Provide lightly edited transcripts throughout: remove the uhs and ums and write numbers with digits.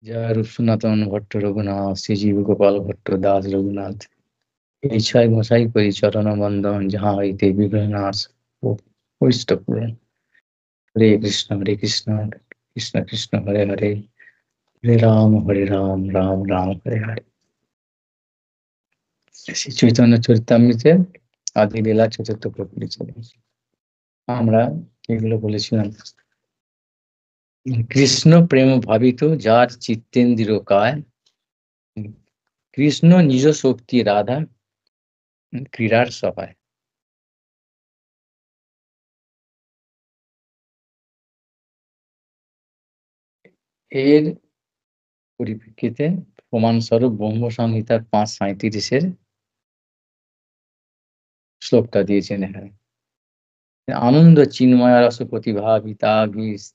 জয় রূপ সনাতন ভট্ট রঘুনাথ শ্রীজীব গোপাল ভট্ট দাস রঘুনাথ এই ছয় মশাই করি চরণ বন্দন যাহা হইতে বিগ্রহ নাশ ও পরিষ্ট পূরণ। হরে কৃষ্ণ কৃষ্ণ কৃষ্ণ হরে হরে হরে রাম রাম রাম হরে হরে। শ্রী চৈতন্য চরিতামৃতে আদি লীলা চতুর্থ প্রকৃতি চলেছে। আমরা এগুলো বলেছিলাম। কৃষ্ণ প্রেম ভাবিত যার চিত্তেন্দ্রিয় কায়, কৃষ্ণ নিজ শক্তি রাধা ক্রীড়ার সহায়। এর পরিপ্রেক্ষিতে প্রমাণস্বরূপ ব্রহ্ম সংহিতার 5:37 শ্লোকটা দিয়েছেন এখানে। আনন্দ চিন্ময় রস প্রতিভাবি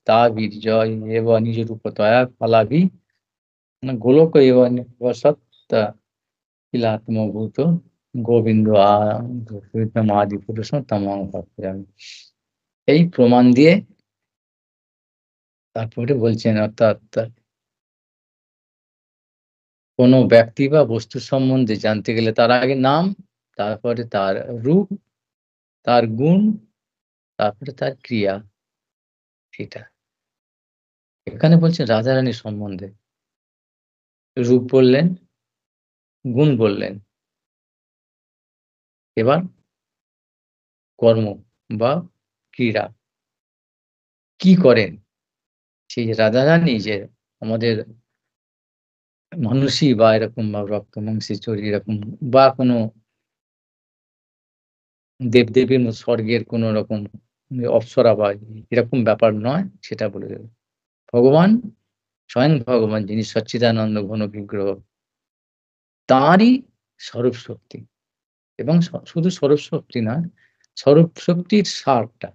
তাবি জয় এব নিজ রূপতয়া ফলাভি গোলক এব সত্তা কিলাত্মভূত গোবিন্দ আদি পুরুষ তমাং ভক্তামি। এই প্রমাণ দিয়ে তারপরে বলছেন, অর্থাৎ কোনো ব্যক্তি বা বস্তু সম্বন্ধে জানতে গেলে তার আগে নাম, তারপরে তার রূপ, তার গুণ, তারপরে তার ক্রিয়া। এটা এখানে বলছেন রাধারানীর সম্বন্ধে। রূপ বললেন, গুণ বললেন, এবার কর্ম বা ক্রীড়া কি করেন সেই রাধারানী, যে আমাদের মানুষই বা এরকম বা রক্ত মাংসে চড়ি এরকম বা কোনো দেবদেবীর স্বর্গের কোন রকম অপ্সরা বা এরকম ব্যাপার নয়, সেটা বলে দেবে। ভগবান স্বয়ং ভগবান, যিনি সচ্চিদানন্দ ঘন বিগ্রহ, তাঁরই স্বরূপ শক্তি। এবং শুধু স্বরূপ শক্তি না, স্বরূপ শক্তির সারটা,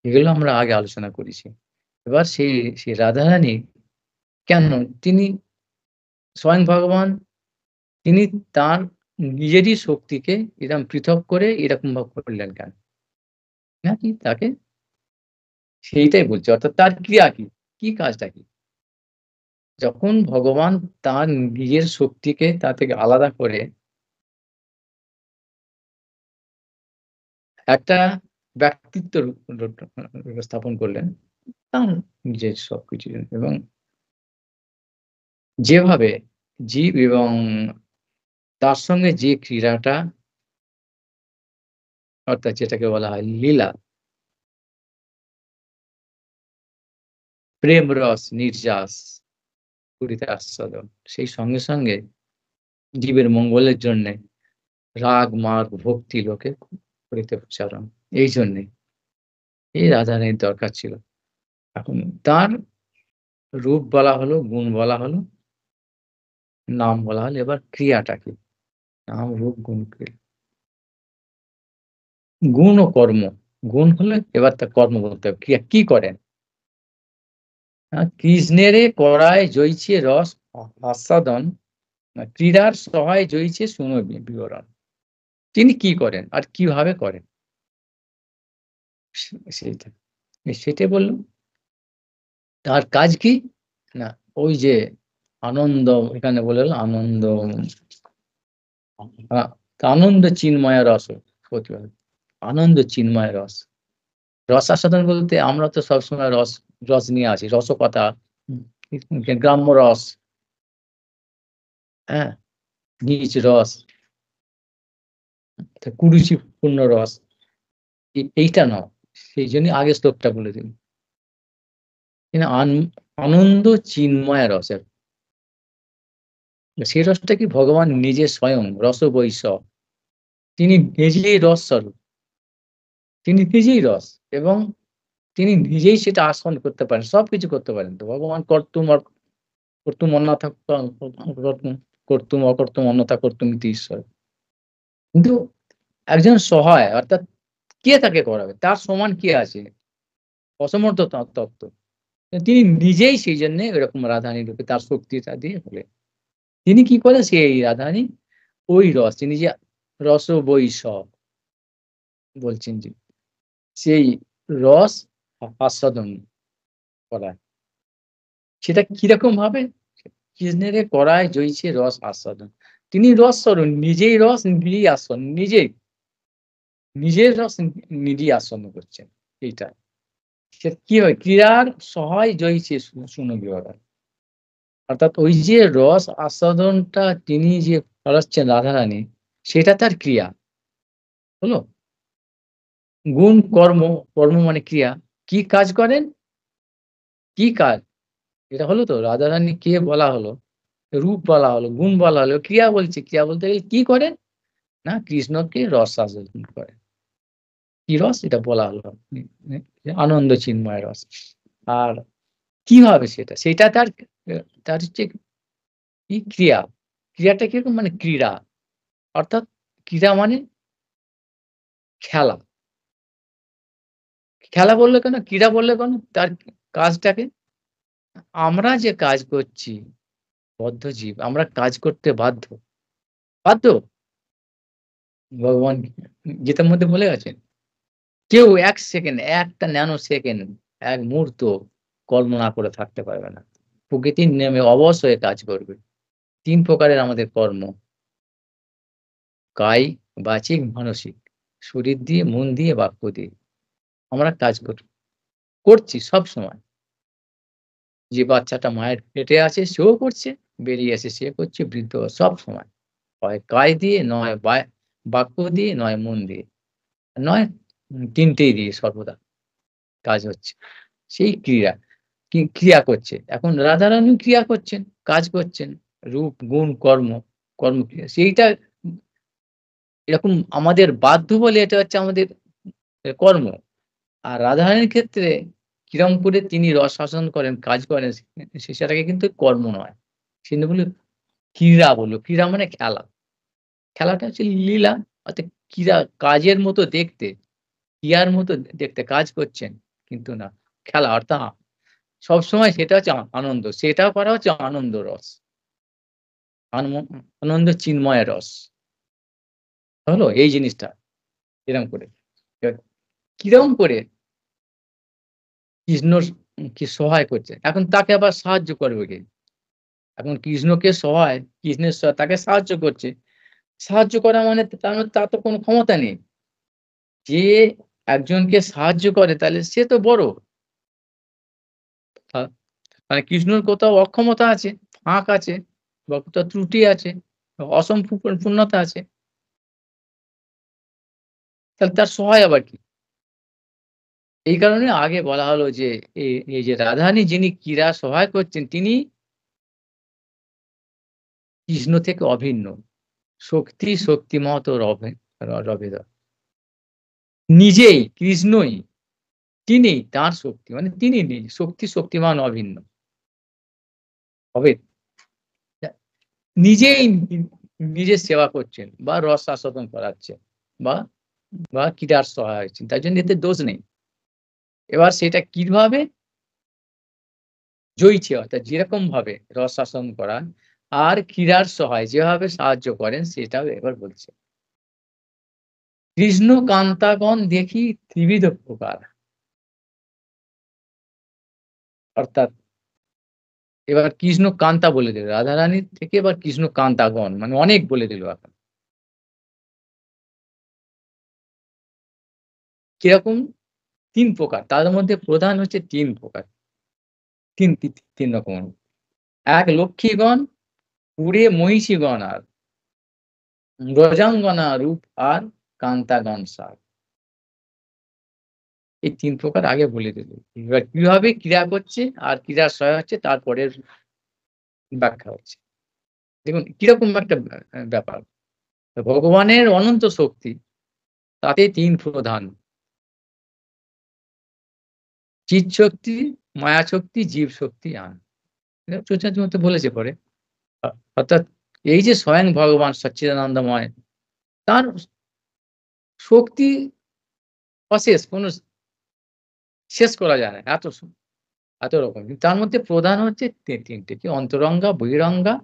এগুলো আমরা আগে আলোচনা করেছি। এবার সেই রাধারানী কেন, তিনি স্বয়ং ভগবান, তিনি তার নিজেরই শক্তিকে এরকম পৃথক করে এরকম ভাব করলেন কেন, নাকি তাকে সেইটাই বলছে। অর্থাৎ তার ক্রিয়া কি, কি কাজটা কি। যখন ভগবান তার নিজের শক্তিকে তা থেকে আলাদা করে একটা ব্যক্তিত্ব স্থাপন করলেন তার নিজের সবকিছু, এবং যেভাবে জীব এবং তার সঙ্গে যে ক্রীড়াটা, অর্থাৎ যেটাকে বলা হয় লীলা, প্রেম রস নির্যাস করিতে আস্বাদন, সেই সঙ্গে সঙ্গে জীবের মঙ্গলের জন্য রাগ মার্গ ভক্তি লোকে করিতে উচ্চারণ, এই জন্যে এই রাধারানীর দরকার ছিল। এখন তার রূপ বলা হলো, গুণ বলা হলো, নাম বলা হলো, এবার ক্রিয়াটা কি, নাম রূপ গুণ ক্রিয়া। গুণ ও কর্ম, গুণ হলে এবার তার কর্ম বলতে হবে, ক্রিয়া কি করেন। কৃষ্ণের করায় জয়ছে রস আস্বাদন, ক্রীড়ার সহায় জয়ছে শুনো বিবরণ। তিনি কি করেন আর কিভাবে করেন, সেইটা সেটাই বললো। তার কাজ কি না, ওই যে আনন্দ, এখানে বলে আনন্দ, আনন্দ চিন্ময় রস প্রতিভাব, আনন্দ চিন্ময় রস। রস আস্বাদন বলতে আমরা তো সবসময় রস রস নিয়ে আসি, রসকথা, গ্রাম্য রস, হ্যাঁ, নিজ রস, কুরুচিপূর্ণ রস, এইটা নয়। সেই জন্য আগে শ্লোকটা বলে দিন, আনন্দ চিন্ময় রসের, সেই রসটা কি, ভগবান নিজে স্বয়ং রস বৈশ, তিনি নিজেই রস স্বরূপ, তিনি নিজেই রস, এবং তিনি নিজেই সেটা আসন করতে পারেন, সবকিছু করতে পারেন। তো ভগবান কর্তুম কর্তুম অন্যথা কর্তুম অকর্তুম অন্যথা কর্তুম ইতি ঈশ্বর। কিন্তু একজন সহায়, অর্থাৎ কে তাকে করাবে, তার সমান কে আছে, অসমর্থ তত্ত্ব, তিনি নিজেই সেই জন্য এরকম রাধারানী রূপে তার শক্তিটা দিয়ে বলে। তিনি কি করে, সেই রাধারানী ওই রস, তিনি যে রস বৈশ বলছেন, যে সেই রস আস্বাদন করা, সেটা কিরকম ভাবে? কৃষ্ণের করায় জইছে রস আস্বাদন। তিনি রস স্বরূপ, নিজেই রস, নিজেই আস্বাদন, নিজের রস নিজেই আস্বাদন করছেন। এইটা। সে কি হয়? ক্রীড়ার সহায় জইছে সুনবিহরা। অর্থাৎ ওই যে রস আস্বাদনটা তিনি যে করাচ্ছেন রাধারানী, সেটা তার ক্রিয়া। হলো? গুণ কর্ম, কর্ম মানে ক্রিয়া। কি কাজ করেন? কি কাজ? এটা হলো তো রাধারানী কে বলা হলো, রূপ বলা হলো, গুণ বলা হলো, ক্রিয়া বলছি। ক্রিয়া বলতে গেলে কি করেন? না কৃষ্ণকে রস আস্বাদন করেন। কি রস? এটা বলা হলো। আনন্দ চিন্ময় রস। আর কিভাবে সেটা? সেটা তার তার হচ্ছে কি ক্রিয়া। ক্রিয়াটা কিরকম? মানে ক্রীড়া। অর্থাৎ ক্রীড়া মানে খেলা। খেলা বললে কেন? ক্রীড়া বললে কেন? তার কাজটাকে আমরা যে কাজ করছি, বদ্ধ জীব, আমরা কাজ করতে বাধ্য। বাধ্য? ভগবান গীতার মধ্যে বলে গেছেন। কেউ ১ সেকেন্ড, ১টা ন্যানো সেকেন্ড, ১ মুহূর্ত কর্ম না করে থাকতে পারবে না। প্রকৃতির নিয়মে অবশ হয়ে কাজ করবে। ৩ প্রকারের আমাদের কর্ম। কায়িক, বাচিক, মানসিক। শরীর দিয়ে, মন দিয়ে, বাক্য দিয়ে। আমরা কাজ করছি সবসময়। যে বাচ্চাটা মায়ের পেটে আছে সেও করছে, বেরিয়ে এসে সে করছে, বৃদ্ধ সবসময়। হয় কায় দিয়ে, নয় বাক্য দিয়ে, নয় মন দিয়ে। নয় ৩ টেই দিয়ে সর্বদা কাজ হচ্ছে। সেই ক্রিয়া, ক্রিয়া করছে। এখন রাধারানী ক্রিয়া করছেন, কাজ করছেন। রূপ, গুণ, কর্মক্রিয়া। সেইটা এরকম আমাদের বাধ্য বলে এটা হচ্ছে আমাদের কর্ম। আর রাধারানীর ক্ষেত্রে কিরম করে তিনি রস শাসন করেন, কাজ করেন সেটাকে কিন্তু কর্ম নয়। কিন্তু বলে ক্রীড়া বলল। ক্রীড়া মানে খেলা। খেলাটা হচ্ছে লীলা। অর্থাৎ ক্রীড়া কাজের মতো দেখতে, ক্রিয়ার মতো দেখতে কাজ করছেন। কিন্তু না খেলা অর্থাৎ সবসময় সেটা হচ্ছে আনন্দ। সেটাও করা হচ্ছে আনন্দ রস। আনম আনন্দ চিন্ময় রস। হলো এই জিনিসটা এরম করে। এবার কিরম করে কৃষ্ণ কে সহায় করছে। এখন তাকে আবার সাহায্য করবে কে? এখন কৃষ্ণকে সহায়, কৃষ্ণের তাকে সাহায্য করছে। সাহায্য করা মানে তার তো কোনো ক্ষমতা নেই। যে একজনকে সাহায্য করে তাহলে সে তো বড়। আ মানে কৃষ্ণর কোথাও অক্ষমতা আছে, ফাঁক আছে, বা কোথাও ত্রুটি আছে, পূর্ণতা আছে। তাহলে তার সহায় আবার কি? এই কারণে আগে বলা হলো যে এই যে রাধারানী যিনি ক্রীড়া সহায় করছেন তিনি কৃষ্ণ থেকে অভিন্ন। শক্তিমত রবেদা। নিজেই কৃষ্ণই, তিনিই তার শক্তি। মানে তিনি শক্তিমান অভিন্ন। হবে নিজেই নিজের সেবা করছেন বা রস আস্বাদন করাচ্ছেন বা ক্রীড়ার সহায় হচ্ছেন। তার জন্য এতে দোষ নেই। এবার সেটা কিভাবে জয়ী অর্থাৎ যেরকম ভাবে রস আস্বাদন করা আর ক্রীড়ার সহায় যেভাবে সাহায্য করেন সেটাও এবার বলছে। কৃষ্ণ কান্তাগণ দেখি ত্রিবিধ প্রকার। অর্থাৎ এবার কৃষ্ণ কান্তা বলে দিল। রাধারানীর থেকে এবার কৃষ্ণ কান্তাগণ মানে অনেক বলে দিল এখন। কিরকম? ৩ প্রকার। তার মধ্যে প্রধান হচ্ছে ৩ প্রকার। ৩ রকম। এক লক্ষ্মীগণ, পুরে মহিষীগণ আর ব্রজাঙ্গনা রূপ আর কান্তাগণ সার। এই ৩ প্রকার আগে বলে দিল। এবার কিভাবে ক্রিয়া করছে আর ক্রিয়ার সহায় হচ্ছে তারপরের ব্যাখ্যা হচ্ছে। দেখুন কিরকম একটা ব্যাপার। ভগবানের অনন্ত শক্তি তাতে ৩ প্রধান। চিৎশক্তি, মায়াশক্তি, জীবশক্তি আন। এটা চৈতন্য চরিতামৃতে বলেছে পরে। আ অর্থাৎ এই যে স্বয়ং ভগবান সচ্চিদানন্দময় তার শক্তি অশেষ কোন শেষ করা যায় না। এত রকম। কিন্তু তার মধ্যে প্রধান হচ্ছে ৩ টে কি অন্তরঙ্গা, বহিরঙ্গা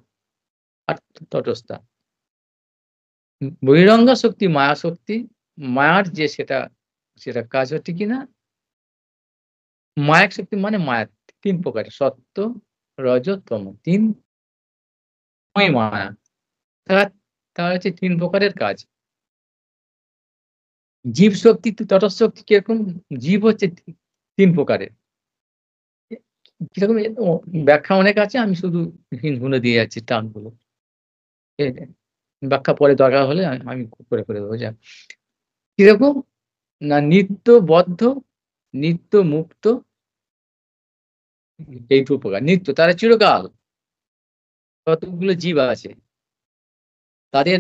আর তটস্থা। বহিরঙ্গা শক্তি মায়া শক্তি। মায়ার যে সেটা কাজ হচ্ছে কিনা মায়াক শক্তি মানে মায়া ৩ প্রকারের সত্য, রজতম ৩ মায়া। তার তার হচ্ছে ৩ প্রকারের কাজ। জীব শক্তি, তটস্থ শক্তি কিরকম? জীব হচ্ছে ৩ প্রকারের। এ কিরকম ব্যাখ্যা অনেক আছে। আমি শুধু হিন্ট গুলো দিয়ে যাচ্ছি টার্মগুলো। এ ব্যাখ্যা পরে দরকার হলে আমি করে দেবো। কিরকম? না নিত্যবদ্ধ, নিত্য মুক্ত, এই ২ প্রকার। নিত্য তারা চিরকাল কতগুলো জীব আছে, তাদের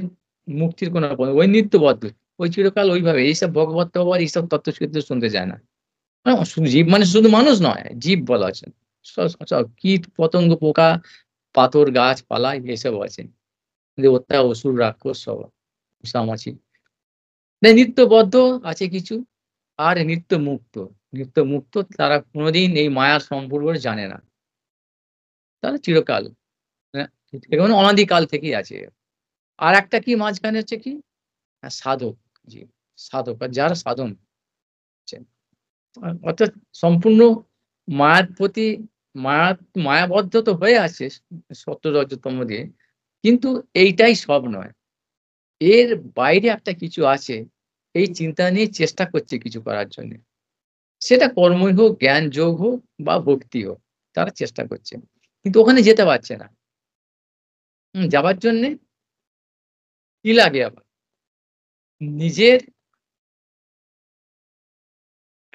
মুক্তির কোনো ওই নিত্যবদ্ধ, ওই চিরকাল ওইভাবে। এইসব ভগবত-টগবত এইসব তত্ত্ব কিন্তু শুনতে চায় না। শুধু জীব মানে শুধু মানুষ নয়, জীব বলা আছে। সব কীট, পতঙ্গ, পোকা, পাথর, গাছপালা এসব আছে। দেবতা, অসুর, রাক্ষস সব মশামাছি। নিত্যবদ্ধ আছে কিছু, আর নিত্য মুক্ত। নিত্য মুক্ত তারা কোনদিন এই মায়ার সম্পর্ক জানে না। তারা চিরকাল, হ্যাঁ, এগুলো অনাদিকাল থেকেই আছে। আরেকটা কি মাঝখানে হচ্ছে কি? সাধক জীব, সাধক আর যারা সাধন করছেন। অর্থাৎ সম্পূর্ণ মায়ার প্রতি মায়া মায়াবদ্ধ তো হয়ে আছে সত্য রজতম দিয়ে। কিন্তু এইটাই সব নয়। এর বাইরে একটা কিছু আছে। এই চিন্তা নিয়ে চেষ্টা করছে কিছু করার জন্যে। সেটা কর্মই হোক, জ্ঞান যোগ হোক বা ভক্তি হোক, তারা চেষ্টা করছে। কিন্তু ওখানে যেতে পারছে না। যাবার জন্যে কি লাগে আবার? নিজের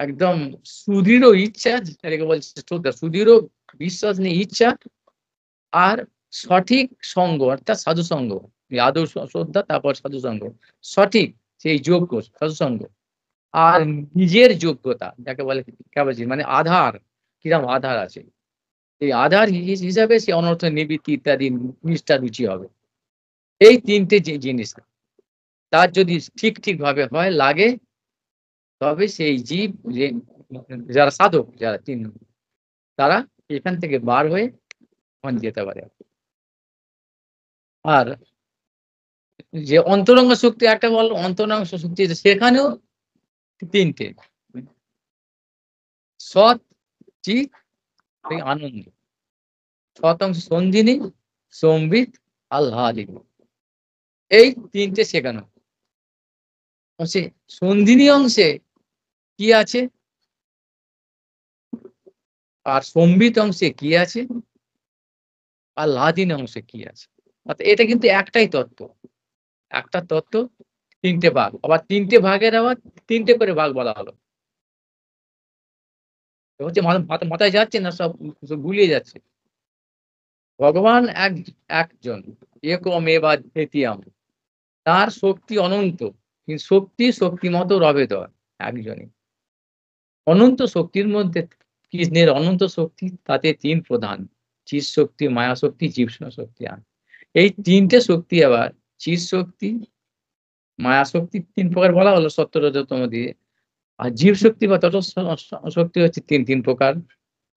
একদম সুদৃঢ় ইচ্ছা, যেটাকে বলছে শ্রদ্ধা, সুদৃঢ় বিশ্বাস নিয়ে ইচ্ছা, আর সঠিক সঙ্গ অর্থাৎ সাধুসঙ্গ। আদৌ শ্রদ্ধা, তারপর সাধুসঙ্গ। সঠিক সেই যোগ্য সাধুসঙ্গ। আর নিজের যোগ্যতা যাকে বলে ক্যাপাসিটি, মানে আধার, কিরম আধার আছে। এই আধার হিসাবে সে অনর্থ নিবৃত্তি ইত্যাদি নিষ্ঠা রুচি হবে। এই ৩ টে জিনিস তার যদি ঠিক ভাবে হয়, লাগে, তবে সেই জীব যে যারা সাধক, যারা ৩ তারা এখান থেকে বার হয়ে ওখানে যেতে পারে। আর যে অন্তরঙ্গ শক্তি, একটা বলল অন্তরঙ্গ শক্তি, সেখানেও ৩ টে। সৎ, চিৎ, আনন্দ। সৎ অংশ সঞ্জিনী, সম্বিত, আহ্লাদিনী। এই ৩ টে শেখানো। সে সন্ধিনী অংশে কি আছে? আর সম্বিত অংশে কি আছে? আর লাদিনী অংশে কি আছে? অর্থাৎ এটা কিন্তু একটাই তত্ত্ব। একটা তত্ত্ব ৩ টে ভাগ। আবার ৩ টে ভাগের আবার ৩ টে করে ভাগ বলা হলো। হচ্ছে মাথায় যাচ্ছে না, সব গুলিয়ে যাচ্ছে। ভগবান একজন, একমেবা দ্বিতীয়ম। তার শক্তি অনন্ত। কিন্তু শক্তিমত রবেধর, একজনই। অনন্ত শক্তির মধ্যে কৃষ্ণের অনন্ত শক্তি, তাতে ৩ প্রধান। চিৎ শক্তি, মায়া শক্তি, জীব শক্তি। এই ৩ টে শক্তি আবার চিৎ শক্তি, মায়া শক্তি ৩ প্রকার বলা হলো সত্য রজতম দিয়ে। আর জীব শক্তি বা তটস্থ শক্তি হচ্ছে ৩ প্রকার।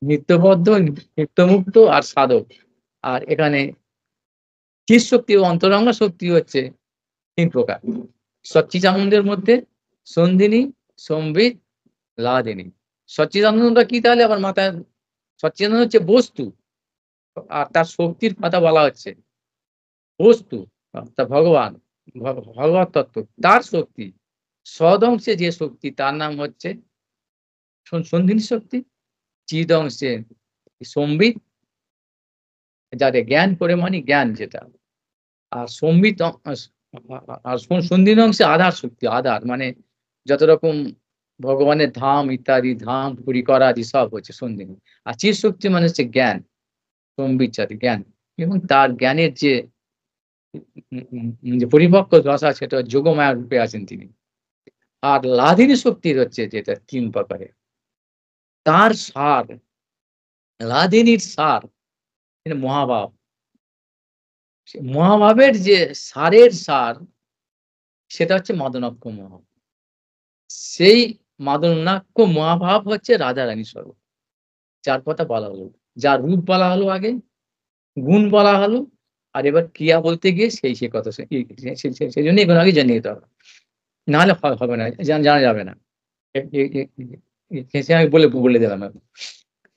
নিত্যবদ্ধ, নিত্যমুক্ত আর সাধক। আর এখানে চিৎ শক্তি ও অন্তরঙ্গ শক্তি হচ্ছে ৩ প্রকার। সচ্চিদানন্দের মধ্যে সন্ধিনী, সম্বিত, লাদিনী। সচ্চিদানন্দটা কি তাহলে আবার মাথায়? সচ্চিদানন্দ হচ্ছে বস্তু, আর তার শক্তির কথা বলা হচ্ছে। বস্তু অর্থাৎ ভগবান, ভগবত তত্ত্ব, তার শক্তি। সদ অংশে যে শক্তি তার নাম হচ্ছে সন্ধিনী শক্তি। চিদ অংশে সম্বিত, যাদের জ্ঞান করে মানে জ্ঞান যেটা। আর সম্বিত আর সন্ধিনী অংশে আধার শক্তি। আধার মানে যত রকম ভগবানের ধাম ইত্যাদি, ধাম পরিকরাদি সব হচ্ছে সন্ধিনী। আর চিৎ শক্তি মানে হচ্ছে জ্ঞান, সম্বিত জাতি জ্ঞান, এবং তার জ্ঞানের যে পরিপক্ক দশা, সেটা যোগমায়া রূপে আছেন তিনি। আর লাদিনী শক্তির হচ্ছে যেটা ৩ প্রকারের। তার সার, লাদিনীর সার মহাভাব। মহাভাবের যে সারের সার, সেটা হচ্ছে মাদনাক্ষ মহাভাব। সেই মাদনাক্ষ মহাভাব হচ্ছে রাধারানী স্বরূপ, যার কথা বলা হলো। যার রূপ বলা হলো আগে, গুণ বলা হলো, আর এবার ক্রিয়া বলতে গিয়ে সে কথা সেজন্য এগুলো আগে জেনে নিতে হবে। নাহলে হবে না, জানা যাবে না। এ এ এ সে আমি বলে দিলাম।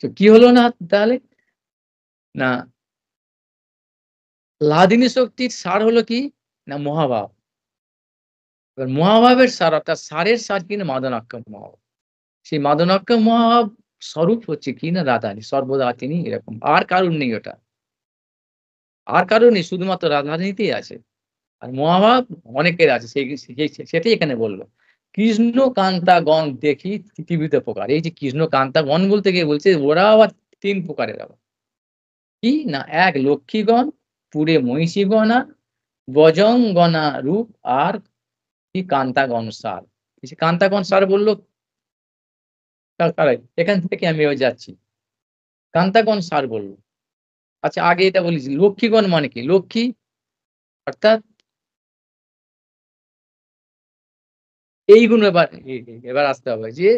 তো কি হলো না তাহলে? না লাদিনী শক্তির সার হলো কি? না মহাভাব। এবার মহাভাবের সার অর্থাৎ সারের সার কি না মাদনাক্ষ মহাভাব। সেই মাদনাক্ষ মহাভাব স্বরূপ হচ্ছে কি না রাধারানী। সর্বদা তিনি এরকম। আর কারোর নেই ওটা। আর কারোর নেই শুধুমাত্র রাধারানীতেই আছে। আর মহাভাব অনেকের আছে। সেটাই এখানে বলল। কৃষ্ণ কান্তাগণ দেখি ত্রিবিধ প্রকার। এই যে কৃষ্ণ কান্তাগণ বলতে গিয়ে বলছে ওরা আবার ৩ প্রকারের আবার। কি? না ১ লক্ষ্মীগণ, পুরে মহিষীগণা, গজঙ্গনা রূপ আর কি কান্তাগণ সার। এই যে কান্তাগণ সার বলল কারা? এখান থেকে আমি এবার যাচ্ছি। কান্তাগণ সার বলল। আচ্ছা আগে এটা বলেছি লক্ষ্মীগণ মানে কি? লক্ষ্মী অর্থাৎ এইগুলো এবার আসতে হবে যে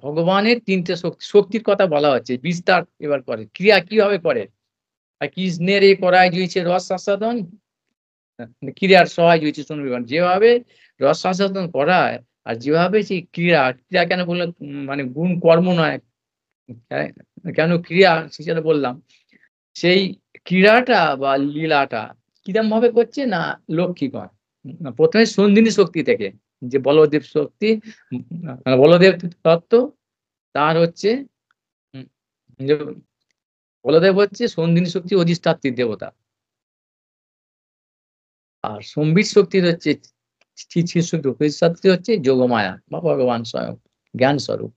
ভগবানের ৩ টে শক্তির কথা বলা হচ্ছে। বিস্তার এবার করে। ক্রিয়া কিভাবে করে? আর কৃষ্ণের এই করায় হইছে রস আস্বাদন, ক্রিয়ার সহায় হইছে শুনবিগণ। যেভাবে রস আস্বাদন করায় আর যেভাবে সেই ক্রিয়া কেন বললাম মানে গুণ কর্ম নয়। হ্যাঁ, কেন ক্রিয়া সেটা বললাম। সেই ক্রীড়াটা বা লীলাটা কিরম ভাবে করছে? না লক্ষ্মীগণ। ১ম এ সন্ধিনী শক্তি থেকে যে বলদেব শক্তি বলদেব তত্ত্ব তার হচ্ছে উম যে বলদেব হচ্ছে সন্ধিনী শক্তির অধিষ্ঠাত্রী দেবতা। আর সম্বিত শক্তির হচ্ছে শিব শক্তির অধিষ্ঠাত্রী হচ্ছে যোগমায়া বা ভগবান স্বয়ং জ্ঞান স্বরূপ।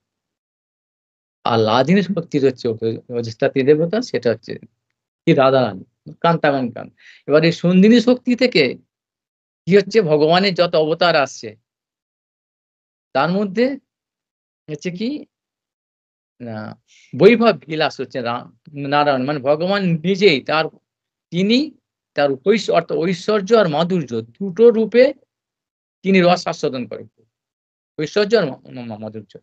আর লাদিনী শক্তির হচ্ছে অধিষ্ঠাত্রী দেবতা সেটা হচ্ছে কি রাধারানী, কান্তাগণ কান। এবার এই সন্ধিনী শক্তি থেকে কি হচ্ছে ভগবানের যত অবতার আসছে তার মধ্যে হচ্ছে কি না বৈভব বিলাস হচ্ছে নারায়ণ মানে ভগবান নিজেই তিনি তার অর্থাৎ ঐশ্বর্য আর মাধুর্য দুটো রূপে তিনি রস আস্বাদন করেন। ঐশ্বর্য আর মাধুর্য।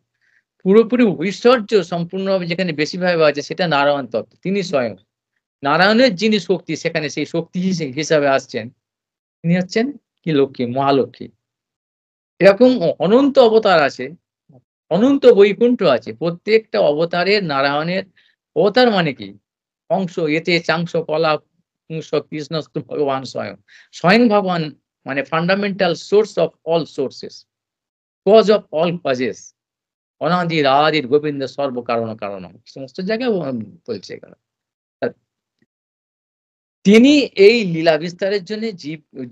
পুরোপুরি ঐশ্বর্য সম্পূর্ণভাবে যেখানে বেশিরভাবে আছে সেটা নারায়ণ তত্ত্ব। তিনি স্বয়ং। নারায়ণের যিনি শক্তি সেখানে সেই শক্তি হিসাবে আসছেন তিনি হচ্ছেন কি লক্ষ্মী, মহালক্ষ্মী। এরকম অনন্ত অবতার আছে, অনন্ত বৈকুণ্ঠ আছে। প্রত্যেকটা অবতারের নারায়ণের অবতার মানে কি? অংশ এতে চাংশ কলা পুংস কৃষ্ণস্তু ভগবান স্বয়ং। স্বয়ং ভগবান মানে fundamental source of all sources, cause of all causes. অনাদির আদির গোবিন্দ সর্বকারণ কারণম। সমস্ত জায়গায় বলছে এখানে। তিনি এই লীলা বিস্তারের জন্য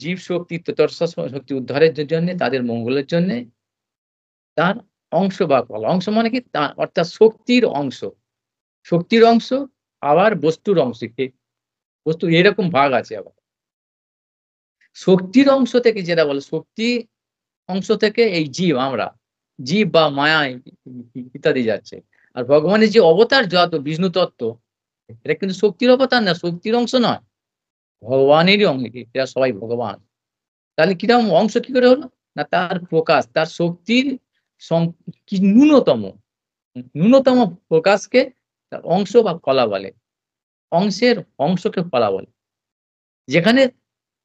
জীব শক্তি তর্ষা শক্তি উদ্ধারের জন্য তাদের মঙ্গলের জন্য তার অংশ বা কলা। অংশ মানে কি? অর্থাৎ শক্তির অংশ। শক্তির অংশ আবার বস্তুর অংশ। বস্তু এরকম ভাগ আছে আবার। শক্তির অংশ থেকে যেটা বলে শক্তি অংশ থেকে এই জীব আমরা, জীব বা মায়া ইত্যাদি যাচ্ছে। আর ভগবানের যে অবতার যত বিষ্ণু তত্ত্ব এটা কিন্তু শক্তির অবতার না, শক্তির অংশ নয়। ভগবানেরই অঙ্গ এরা সবাই ভগবান। তাহলে কিরকম অংশ কি করে হলো? না তার প্রকাশ, তার শক্তির কি ন্যূনতম প্রকাশকে তার অংশ বা কলা বলে। অংশের অংশকে কলা বলে। যেখানে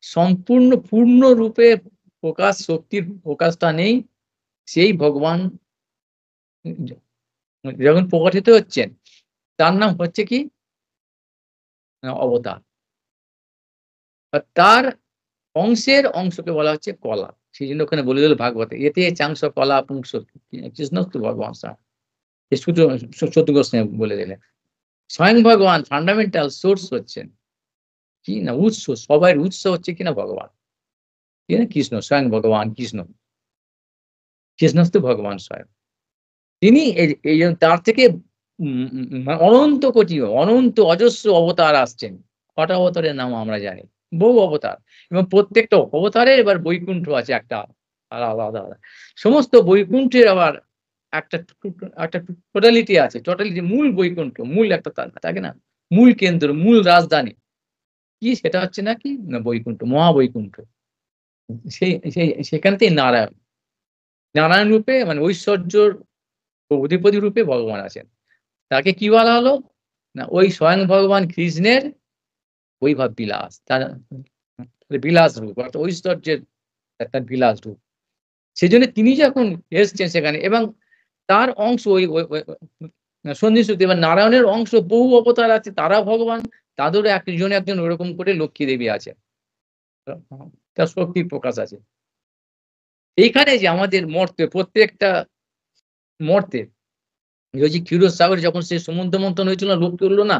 সম্পূর্ণ পূর্ণরূপে প্রকাশ শক্তির প্রকাশটা নেই সেই ভগবান যখন প্রকাশিত হচ্ছেন তার নাম হচ্ছে কি? না অবতার। আর তার অংশের অংশকে বলা হচ্ছে কলা। সেজন্য ওখানে বলে দিল ভাগবতে এতে চাংশ কলা পুংস কৃষ্ণস্তু ভগবান চতুর্থ গোস্বামী বলে দিলেন। স্বয়ং ভগবান ফান্ডামেন্টাল সোর্স হচ্ছেন কি না উৎস, সবার উৎস হচ্ছে কিনা ভগবান। কি না কৃষ্ণ, স্বয়ং ভগবান কৃষ্ণ। কৃষ্ণস্তু ভগবান স্বয়ং। তিনি এই জন্য তার থেকে অনন্ত কোটি অনন্ত অজস্র অবতার আসছেন। কটা অবতারের নাম আমরা জানি। বহু অবতার এবং প্রত্যেকটা অবতারে এবার বৈকুণ্ঠ আছে একটা আলাদা আলাদা। সমস্ত বৈকুণ্ঠের আবার একটা একটা টোটালিটি আছে। টোটালিটি মূল বৈকুণ্ঠ, মূল একটা থাকে না? মূল কেন্দ্র, মূল রাজধানী। কি সেটা হচ্ছে নাকি? না বৈকুণ্ঠ, মহাবৈকুণ্ঠ। সেই সেই সেখানতেই নারায়ণ। নারায়ণ রূপে মানে ঐশ্বর্যর অধিপতি রূপে ভগবান আছেন। তাকে কি বলা হলো? না ওই স্বয়ং ভগবান কৃষ্ণের বৈভব বিলাস। তার বিলাস রূপ অর্থাৎ ঐশ্বর্যের একটা বিলাস রূপ। সেজন্য তিনি যখন এসছেন সেখানে এবং তার অংশ ওই সন্ধিশুতি এবার নারায়ণের অংশ বহু অবতার আছে, তারা ভগবান, তাদেরও একজন একজন ওরকম করে লক্ষ্মী দেবী আছে, তার শক্তির প্রকাশ আছে। এইখানে যে আমাদের মর্তে প্রত্যেকটা মর্তে ওই যে ক্ষীরসাগরে যখন সে সমুদ্র মন্থন হয়েছিল না, লক্ষ্মী উঠলো না,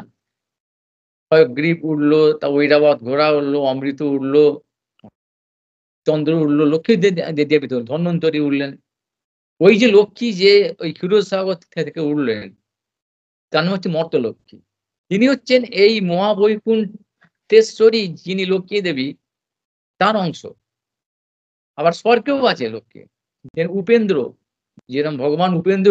হয় গ্রীব উঠলো, তা ঐরাবত ঘোড়া উঠলো, অমৃত উঠলো, চন্দ্র উঠলো, লক্ষ্মী দেবী তো ধন্বন্তরী উঠলেন। ওই যে লক্ষ্মী যে ওই ক্ষীরসাগর থেকে উঠলেন, তার নাম হচ্ছে মর্তলক্ষ্মী। তিনি হচ্ছেন এই মহাবৈকুণ্ঠেশ্বরী যিনি লক্ষ্মী দেবী, তার অংশ। আবার স্বর্গেও আছে লক্ষ্মী, উপেন্দ্র, যেরকম ভগবান উপেন্দ্র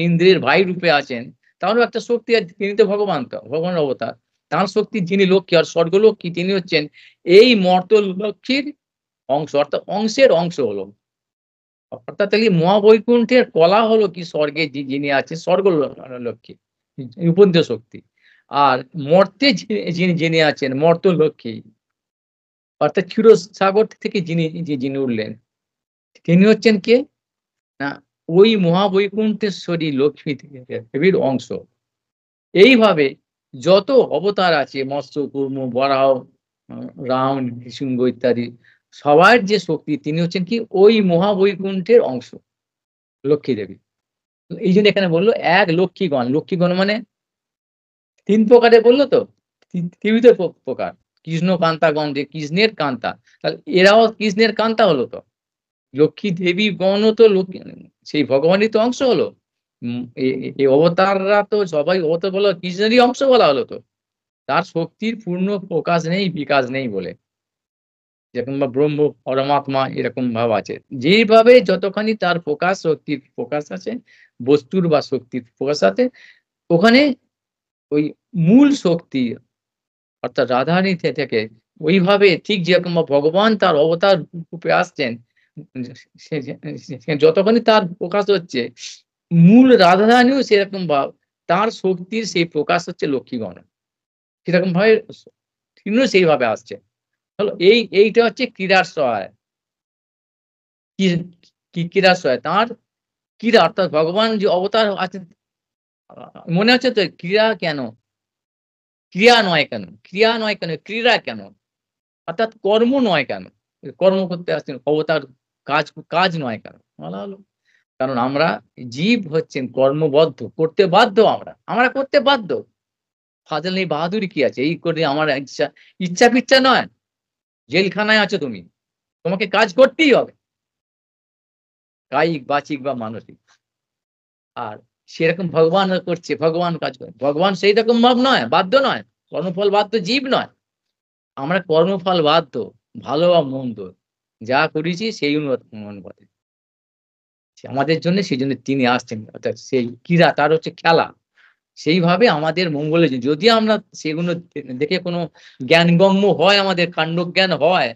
ইন্দ্রের ভাই রূপে আছেন, তারও একটা শক্তি আছে, তিনি তো ভগবান, তো ভগবানের অবতার, তার শক্তি যিনি লক্ষ্মী আর স্বর্গলক্ষ্মী তিনি হচ্ছেন এই মর্তল লক্ষ্মীর অংশ, অর্থাৎ অংশের অংশ হলো। অর্থাৎ এই মহাবৈকুণ্ঠের কলা হলো কি স্বর্গে যিনি আছে স্বর্গ লক্ষ্মী, উপেন্দ্র শক্তি। আর মর্তে যিনি আছেন মর্ত লক্ষ্মী, অর্থাৎ ক্ষীরসাগর থেকে যিনি যিনি উঠলেন, তিনি হচ্ছেন কে না ওই মহাবৈকুণ্ঠেশ্বরী লক্ষ্মী দেবীর অংশ। এইভাবে যত অবতার আছে মৎস্য কূর্ম বরাহ রাম নৃসিংহ ইত্যাদি, সবার যে শক্তি তিনি হচ্ছেন কি ওই মহাবৈকুণ্ঠের অংশ, লক্ষ্মী দেবী। এই জন্য এখানে বললো এক লক্ষ্মীগণ, লক্ষ্মীগণ মানে তিন প্রকারে বললো তো, ত্রিবিধ প্রকার, কৃষ্ণ কান্তাগণ, যে কৃষ্ণের কান্তা, তাহলে এরাও কৃষ্ণের কান্তা হলো তো, লক্ষ্মী দেবী গণও তো সেই ভগবানই তো অংশ হলো। এই অবতাররা তো সবাই অবতার বলা কৃষ্ণেরই অংশ বলা হলো তো, তার শক্তির পূর্ণ প্রকাশ নেই বিকাশ নেই বলে, যেরকম বা ব্রহ্ম পরমাত্মা এরকম ভাব আছে, যেভাবে যতখানি তার প্রকাশ শক্তির প্রকাশ আছে, বস্তুর বা শক্তির প্রকাশ আছে, ওখানে ওই মূল শক্তি অর্থাৎ রাধারানী থেকে ওইভাবে ঠিক যেরকম ভগবান তার অবতার রূপে আসছেন, যতখানি তার প্রকাশ হচ্ছে, মূল রাধারানীও সেরকম ভাব, তার শক্তির সেই প্রকাশ হচ্ছে লক্ষ্মীগণ, সেরকম ভাবে তিনিও সেইভাবে আসছে। হলো এইটা হচ্ছে ক্রীড়ার সহায়, ক্রীড়ার সহায় তার ক্রীড়া, অর্থাৎ ভগবান যে অবতার আছেন, মনে হচ্ছে তো ক্রীড়া কেন, ক্রিয়া নয় কেন, ক্রিয়া নয় কেন, ক্রীড়া কেন, অর্থাৎ কর্ম নয় কেন, কর্ম করতে আসছেন অবতার, কাজ কাজ নয় কেন বলা হলো, কারণ আমরা জীব হচ্ছেন কর্মবদ্ধ, করতে বাধ্য, আমরা আমরা করতে বাধ্য, ফাজল নেই বাহাদুরি কি আছে, এই করে আমার ইচ্ছা, ইচ্ছা পিচ্ছা নয়, জেলখানায় আছো তুমি, তোমাকে কাজ করতেই হবে, কায়িক বাচিক বা মানসিক। আর সেরকম ভগবান করছে, ভগবান কাজ করে, ভগবান সেই রকম ভাব নয়, বাধ্য নয়, কর্মফল বাধ্য জীব নয়, আমরা কর্মফল বাধ্য, ভালো বা মন্দ যা করেছি সেই অনুপাতে আমাদের জন্য, সেই জন্য তিনি আসছেন, অর্থাৎ সেই ক্রীড়া তার হচ্ছে খেলা, সেইভাবে আমাদের মঙ্গলের জন্য। যদি আমরা সেগুলো দেখে কোনো জ্ঞানগম্য হয়, আমাদের কাণ্ডজ্ঞান হয়,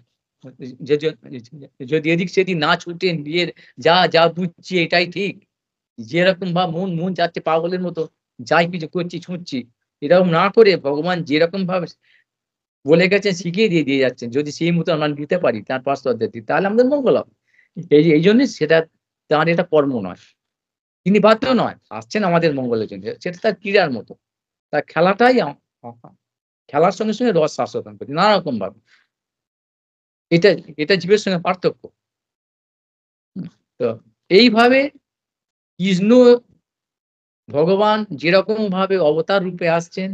যদি এদিক সেদিক না ছুটে নিয়ে যা যা বুঝছি এটাই ঠিক, যেরকম বা মন মন যাচ্ছে পাগলের মতো যাই কিছু করছি ছুটছি, এরকম না করে ভগবান যেরকম ভাবে বলে গেছেন শিখিয়ে দিয়ে দিয়ে যাচ্ছেন, যদি সেই মতো আমরা নিতে পারি তার পাঁচ পদ্ধতি, তাহলে আমাদের মঙ্গল হবে। এই জন্যই সেটা তার এটা কর্ম নয়, তিনি বাধ্য নয়, আসছেন আমাদের মঙ্গলের জন্য, সেটা তার ক্রীড়ার মতো, তার খেলাটাই খেলার সঙ্গে সঙ্গে রস আস্বাদন করি নানা রকম ভাবে, এটা এটা জীবের সঙ্গে পার্থক্য। তো এইভাবে কৃষ্ণ ভগবান যেরকম ভাবে অবতার রূপে আসছেন,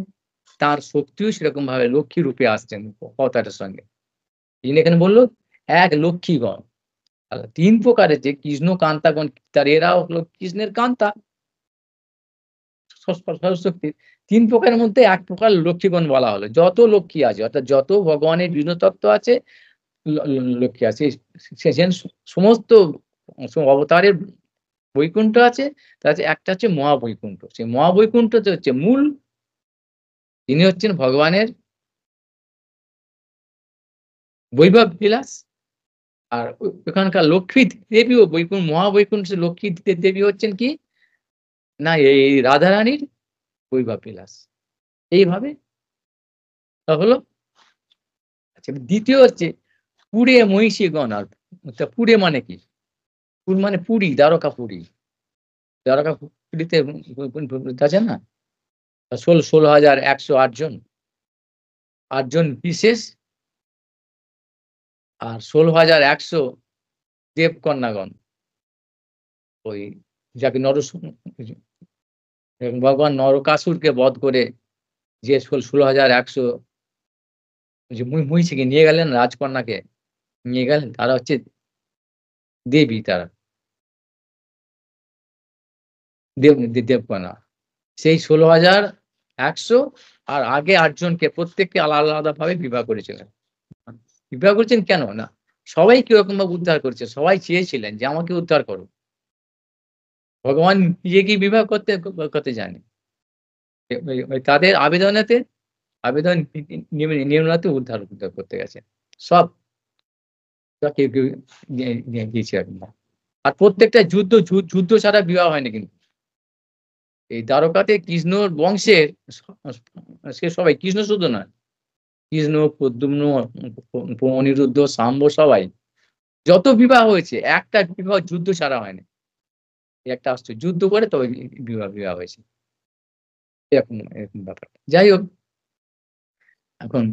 তার শক্তিও সেরকম ভাবে লক্ষ্মী রূপে আসছেন অবতারের সঙ্গে। তিনি এখানে বললো এক লক্ষ্মীগণ, তিন প্রকারের যে কৃষ্ণ কান্তাগণ, তার এরা হলো কৃষ্ণের কান্তা, শক্তি, তিন প্রকারের মধ্যে এক প্রকার লক্ষ্মীগণ বলা হলো, যত লক্ষ্মী আছে অর্থাৎ যত ভগবানের বিষ্ণু তত্ত্ব আছে, লক্ষ্মী আছে, সমস্ত অবতারের বৈকুণ্ঠ আছে, তার একটা হচ্ছে মহাবৈকুণ্ঠ, সেই মহাবৈকুণ্ঠতে হচ্ছে মূল, তিনি হচ্ছেন ভগবানের বৈভব বিলাস। আর ওখানকার লক্ষ্মী দেবীও মহাবৈকুণ্ঠ লক্ষ্মী দেবী হচ্ছেন কি না এই রাধারানীর বৈভব বিলাস। এইভাবে হলো। আচ্ছা, দ্বিতীয় হচ্ছে পুরে মহিষী গণ, পুরে মানে কি, পুর মানে পুরী, দ্বারকা পুরী, দ্বারকা পুরীতে আছে না 16,108 জন, 8 জন বিশেষ আর 16,100 দেবকন্যাগণ। ওই যাকে ভগবান নরকাসুরকে বধ করে যে 16,100 যে মহিষীকে নিয়ে গেলেন, রাজকন্যাকে নিয়ে গেলেন, তারা হচ্ছে দেবী, তারা দেবকন্যা। সেই 16,100 আর আগে 8 জনকে প্রত্যেককে আলাদা আলাদা ভাবে বিবাহ করেছিলেন। বিবাহ করেছেন কেন না, সবাই কিরকম ভাবে উদ্ধার করেছে, সবাই চেয়েছিলেন যে আমাকে উদ্ধার করো। ভগবান নিজে কি বিবাহ করতে জানে, ওই তাদের আবেদন নিম্নতে উদ্ধার করতে গেছে সব। কেউ কেউ দিয়েছে আর প্রত্যেকটা যুদ্ধ ছাড়া বিবাহ হয়নি কিন্তু। এই দ্বারকাতে কৃষ্ণর বংশের সে সবাই, কৃষ্ণ শুধু নয়, কৃষ্ণ, প্রদ্যুম্ন, অনিরুদ্ধ, শাম্ব, সবাই যত বিবাহ হয়েছে একটা বিবাহ যুদ্ধ ছাড়া হয়নি। একটা আশ্চর্য, যুদ্ধ করে তবে বিবাহ হয়েছে, এরকম এরকম ব্যাপার। যাই হোক, এখন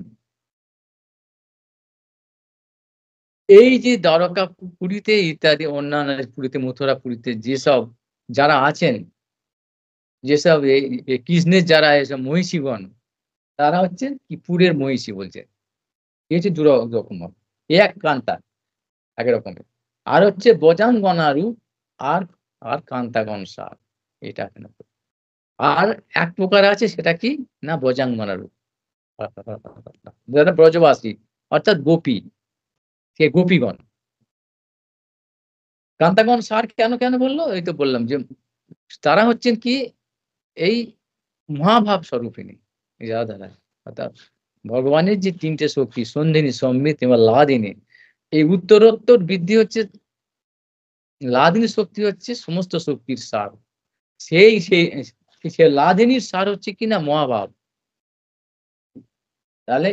এই যে দ্বারকা, পুরীতে ইত্যাদি অন্যান্য পুরীতে, মথুরা, পুরীতে যেসব যারা আছেন, যেসব এই কৃষ্ণের যারা এসব মহিষীগণ, তারা হচ্ছে কি পুরের মহিষী বলছে। এই হচ্ছে দুরকম, এক কান্তা এক রকমের, আর হচ্ছে বজাঙ্গনারু আর আর কান্তাগণ সার, এটা কেন। আর এক প্রকার আছে, সেটা কি না বজাঙ্গনারু, যারা ব্রজবাসী অর্থাৎ গোপী, সে গোপীগণ। কান্তাগণ সার কেন কেন বললো, এই তো বললাম যে তারা হচ্ছেন কি এই মহাভাব স্বরূপিণী, যারা দ্বারা অর্থাৎ ভগবানের যে 3টে শক্তি, সন্ধিনী, সম্বিত এবং লাদিনী, এই উত্তরোত্তর বৃদ্ধি হচ্ছে। লাদিনী শক্তি হচ্ছে সমস্ত শক্তির সার, সেই সেই সে লাদিনীর সার হচ্ছে কিনা মহাভাব। তাহলে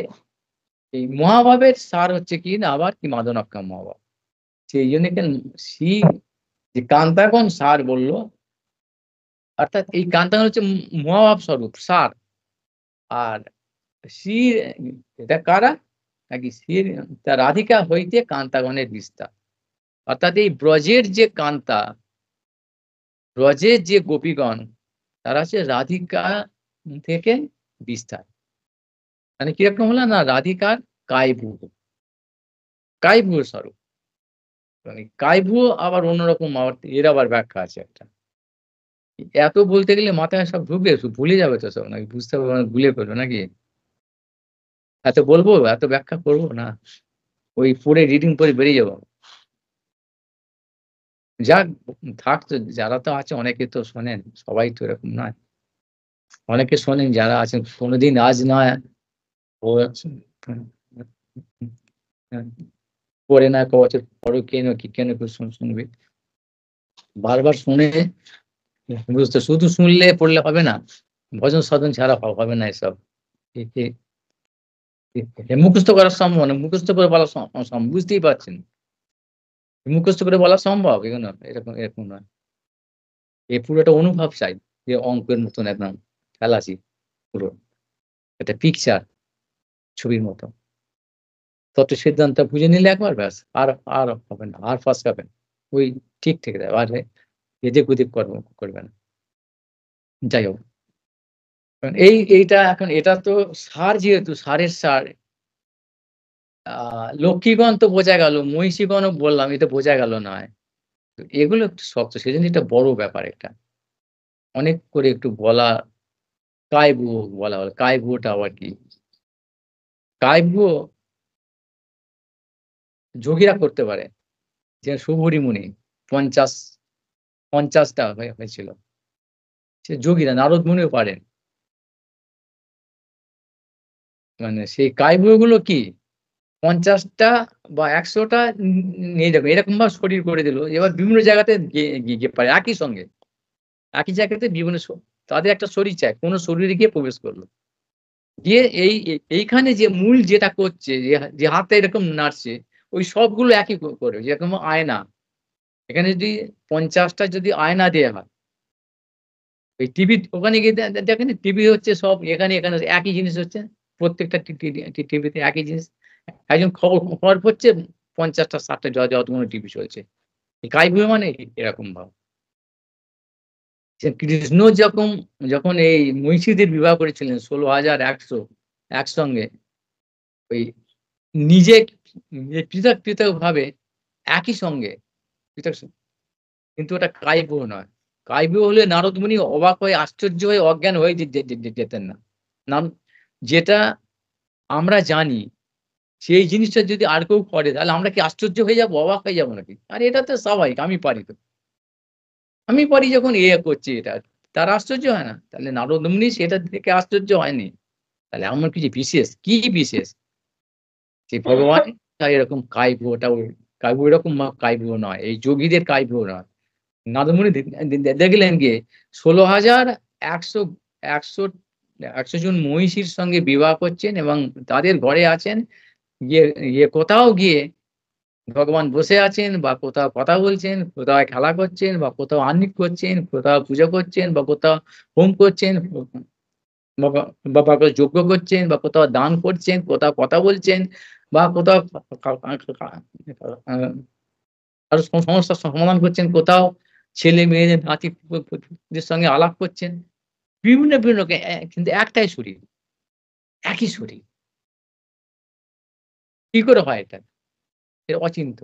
এই মহাভাবের সার হচ্ছে কি না আবার কি মাদনাক্কা মহাভাব। সেই জন্য শ্রী যে কান্তাগণ সার বললো, অর্থাৎ এই কান্তাগণ হচ্ছে মহাভাব স্বরূপ সার। আর শ্রী এটা কারা নাকি শ্রী রাধিকা হইতে কান্তাগণের বিস্তার, অর্থাৎ এই ব্রজের যে কান্তা, ব্রজের যে গোপীগণ, তারা হচ্ছে রাধিকা থেকে বিস্তার। মানে কিরকম হলো না, রাধিকার কায়ভূ, কায়ভূ স্বরূপ। মানে কায়ভূ আবার অন্যরকম, এর আবার ব্যাখ্যা আছে একটা। এত বলতে গেলে মাথায় সব ঢুকবে, ভুলে যাবে তো সব, নাকি বুঝতে পারবো না, ভুলে ফেলবো নাকি। এত বলবো, এত ব্যাখ্যা করবো না, ওই পড়ে রিডিং করে বেরিয়ে যাবো। যাক, থাক তো, যারা তো আছে অনেকে তো শোনেন, সবাই তো এরকম নয়, অনেকে শোনেন যারা আছেন, কোনোদিন আজ নয় ও পরে না ক বছর পরে কেন কি কেন শুনবে, বারবার শুনে বুঝতে, শুধু শুনলে পড়লে হবে না, ভজন সাধন ছাড়া হবে না এসব। মুখস্থ করা সম্ভব না, মুখস্থ করে বলা বুঝতেই পারছেন, মুখস্থ করে বলা সম্ভব এগুলো, এরকম এরকম নয়। এই পুরোটা অনুভব চাই, যে অঙ্কের মতন একদম খেলাসি, পুরো একটা পিকচার, ছবির মতো। তত সিদ্ধান্ত বুঝে নিলে একবার ব্যাস, আর আর হবে না, আর ফাঁস খাবেন, ওই ঠিক থেকে দেয়, আর এদিক ওদিক করবে না। যাই হোক, এইটা এখন এটা তো সার, যেহেতু সারের সার, লক্ষ্মীগণ তো বোঝা গেল, মহিষীগণও বললাম, এটা বোঝা গেল নয়। তো এগুলো একটু শক্ত, সেজন্য এটা বড় ব্যাপার, একটা অনেক করে একটু বলা। কায়ভূ বলা হলো, কায়ভূটা আবার কি, কায়ভূ যোগীরা করতে পারে, যে সুবুরি মুনি 50টা হয়েছিল, সে যোগীরা, নারদ মুনিও পারেন। মানে সেই কায়ভূ গুলো কি 50টা বা 100টা নিয়ে যাবে, এরকম ভাবে শরীর করে দিল, এবার বিভিন্ন জায়গাতে গিয়ে পারে, একই সঙ্গে একই জায়গাতে বিভিন্ন তাদের একটা শরীর চায়, কোন শরীরে গিয়ে প্রবেশ করলো, গিয়ে এইখানে যে মূল যেটা করছে, যে হাতটা এরকম নাড়ছে, ওই সবগুলো একই করে, যেরকম আয়না, এখানে যদি 50টা যদি আয়না দেওয়া হয়, ওই টিভি ওখানে গিয়ে দেখেন টিভি হচ্ছে সব এখানে একই জিনিস হচ্ছে। প্রত্যেকটা টিভিতে একই জিনিস। একজন খবর পড়ছে ৫০ টা ৬০ টা যতগুলো টিভি চলছে। কাইবুই মানে এরকম ভাব। সে কৃষ্ণ যখন এই মহিষীদের বিবাহ করেছিলেন ১৬,১০০ একসঙ্গে ওই নিজে পৃথক ভাবে একই সঙ্গে পৃথক কিন্তু ওটা কাব্য নয়। কাব্য হলে নারদমুনি অবাক হয়ে আশ্চর্য হয়ে অজ্ঞান হয়ে যেতেন না। নাম যেটা আমরা জানি সেই জিনিসটা যদি আর কেউ করে তাহলে আমরা কি আশ্চর্য হয়ে যাবো? অবাক হয়ে যাবো নাকি? আরে এটা তো স্বাভাবিক আমি পারি তো। আমি পারি যখন করছে এটা। তার আশ্চর্য হয় না? তাহলে নারদমুনি সেটা দেখে আশ্চর্য হয়নি। তাহলে এমন কিছু বিশেষ, কি বিশেষ? যে ভগবান এরকম কাব্যটাও কাব্য এরকম কাব্য নয়। এই যোগীদের কাব্য নয়। নারদমুনি দেখলেন গিয়ে ১৬,১০০ ১০০ ১০০ জন মহিষীর সঙ্গে বিবাহ করছেন এবং তাদের ঘরে আছেন। গিয়ে কোথাও গিয়ে ভগবান বসে আছেন বা কোথাও কথা বলছেন, কোথাও খেলা করছেন বা কোথাও আহ্নিক করছেন, কোথাও পুজো করছেন বা কোথাও হোম করছেন, বা কোথাও যজ্ঞ করছেন বা কোথাও দান করছেন, কোথাও কথা বলছেন বা কোথাও আ কারো সমস্যার সমাধান করছেন, কোথাও ছেলে-মেয়ে, নাতি-পুতিদের সঙ্গে আলাপ করছেন। বিভিন্ন কিন্তু একটাই শরীর, একই শরীর। কি করে হয় এটা? এটা অচিন্ত্য।